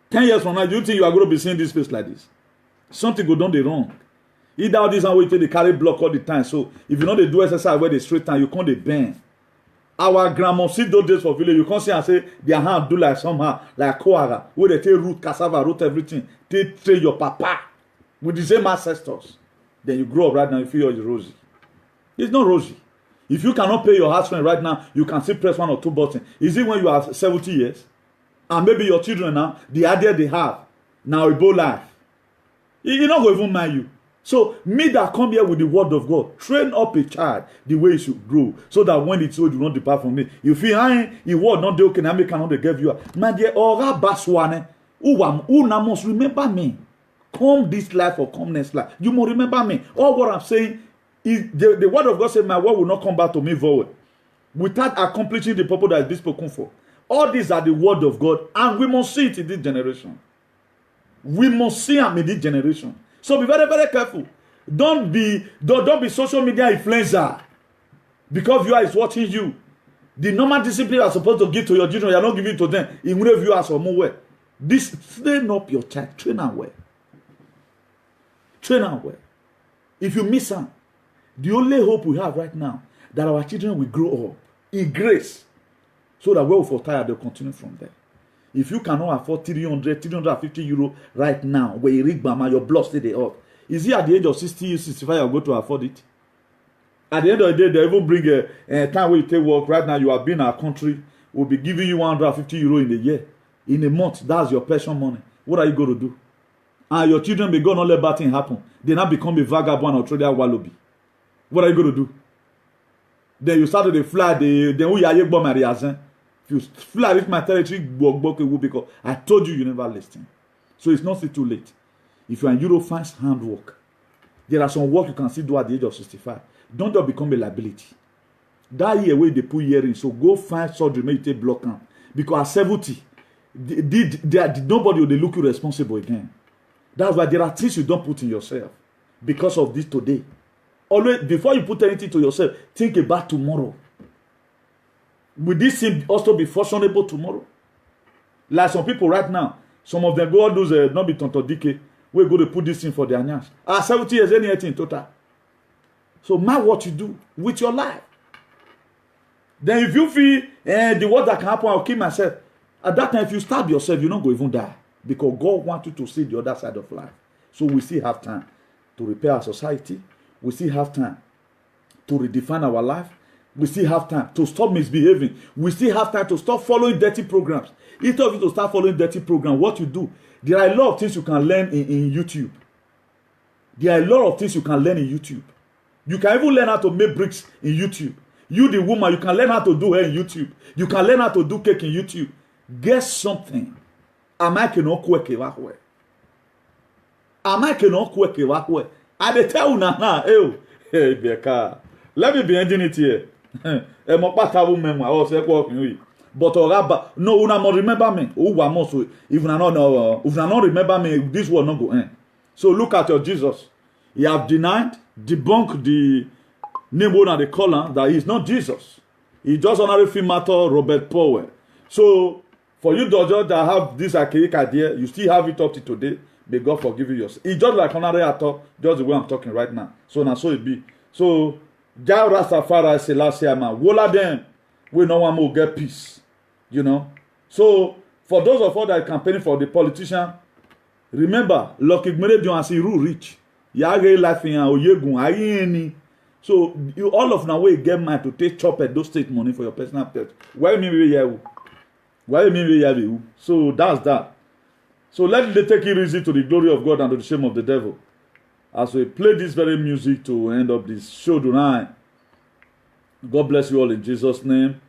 10 years from now, do you think you are going to be seeing this face like this? Something go down the wrong. Either this and wait till they carry block all the time. So if you know they do exercise where they straight time, you can't they bend. Our grandma see those days for village, you can't see and say their hand do like somehow, like koara, where they take root, cassava, root everything. They train your papa with the same ancestors. Then you grow up right now, you feel you're rosy. It's not rosy. If you cannot pay your house rent right now, you can still press 1 or 2 buttons. Is it when you are 70 years? And maybe your children now, the idea they have, now a bold life. You're not going to even mind you. So, me that come here with the word of God, train up a child the way he should grow, so that when it's old, you not depart from me. You feel, you word not okay, I cannot give you. My dear, ora baswane, who must remember me. Come this life or come next life. You must remember me. All what I'm saying is the word of God said, my word will not come back to me void without accomplishing the purpose that is spoken for. All these are the word of God, and we must see it in this generation. We must see them in this generation. So be very, very careful. Don't be social media influencer because viewer is watching you. The normal discipline you are supposed to give to your children, you are not giving to them. In whatever you ask for more. This train up your child, train her well. Train her well. If you miss her, the only hope we have right now that our children will grow up in grace, so that when we for tired, they'll continue from there. If you cannot afford 350 euro right now, where you read Bama, your blood stay there up. Is it at the age of 60, 65 you're going to afford it? At the end of the day, they even bring a time where you take work. Right now, you have been in our country, we'll be giving you 150 euro in a year. In a month, that's your pension money. What are you going to do? And your children may go not let bad thing happen. They now become a vagabond or trader wallaby. What are you going to do? Then you start to fly, then who you bomb at the if you fly with my territory, because I told you never listen. So it's not too late. If you're in Europe, find handwork. There are some work you can still do at the age of 65. Don't just become a liability. That year where they put earring, so go find surgery, make take block camp. Because at 70, nobody will look you responsible again. That's why there are things you don't put in yourself because of this today. Always, before you put anything to yourself, think about tomorrow. Will this thing also be fashionable tomorrow? Like some people right now, some of them go all those not be Tonto Dike, we go to put this thing for their nyash. 70 years, anything total. So mind what you do with your life. Then if you feel the worst that can happen, I'll kill myself. At that time, if you stab yourself, you're not going to even die. Because God wants you to see the other side of life. So we still have time to repair our society. We still have time to redefine our life. We still have time to stop misbehaving. We still have time to stop following dirty programs. Instead of you to start following dirty programs, what you do, there are a lot of things you can learn in YouTube. There are a lot of things you can learn in YouTube. You can even learn how to make bricks in YouTube. You, the woman, you can learn how to do hair in YouTube. You can learn how to do cake in YouTube. Guess something. Am I cannot quick evacuate? Am I cannot quick evacuate? I dey tell you now, hey, Becca. Let me be ending it here. But no, una must remember me. If you not remember me, this will not go end. So look at your Jesus. He have debunked the name owner they call him that he is not Jesus. He just honorary film actor Robert Powell. So for you that have this archaic idea, you still have it up to today. May God forgive you yourself. It's just like honorary actor, just the way I'm talking right now. So now so it be. So Jah Rastafari Selassie man, wola them we no one will get peace. You know. So for those of us that are campaigning for the politician, remember, Lucky Gmeredion and Siru rich. Yage life in Oyegun, Ayeni. So you all of now will get mad to take chop at those state money for your personal pet. Why me we you? Why me we you? So that's that. So let me take it easy to the glory of God and to the shame of the devil. As we play this very music to end up this show tonight. God bless you all in Jesus' name.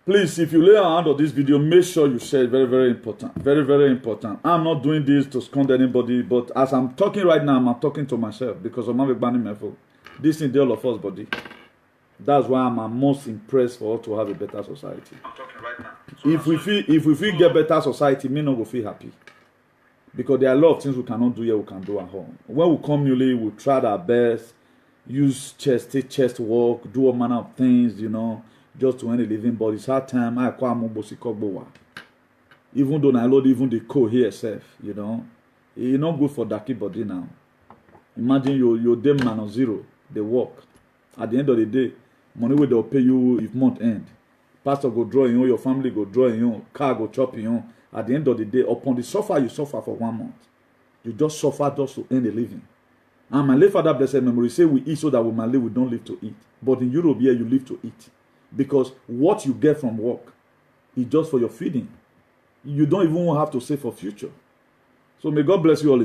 Please, if you lay a hand on this video, make sure you share it. Very, very important. Very, very important. I'm not doing this to scold anybody, but as I'm talking right now, I'm talking to myself because I'm not banning my phone. This is the all of us, body. That's why I'm most impressed for us to have a better society. I'm talking right now. So if we feel get better society, me not go feel happy. Because there are a lot of things we cannot do here, we can do at home. When we come newly, we try our best, use chest work, do all manner of things, you know, just to earn a living. But it's hard time. I call even though I load even the code here itself, you know, it's not good for Daki body now. Imagine you're them man on zero, they work. At the end of the day, money will they'll pay you if month end. Pastor go draw in you, your family go draw in you, car go chop in you. At the end of the day, upon the suffer, you suffer for 1 month. You just suffer just to earn a living. And my late father, blessed memory, say we eat so that we might live, we don't live to eat. But in Europe here, you live to eat. Because what you get from work is just for your feeding. You don't even have to save for future. So may God bless you all.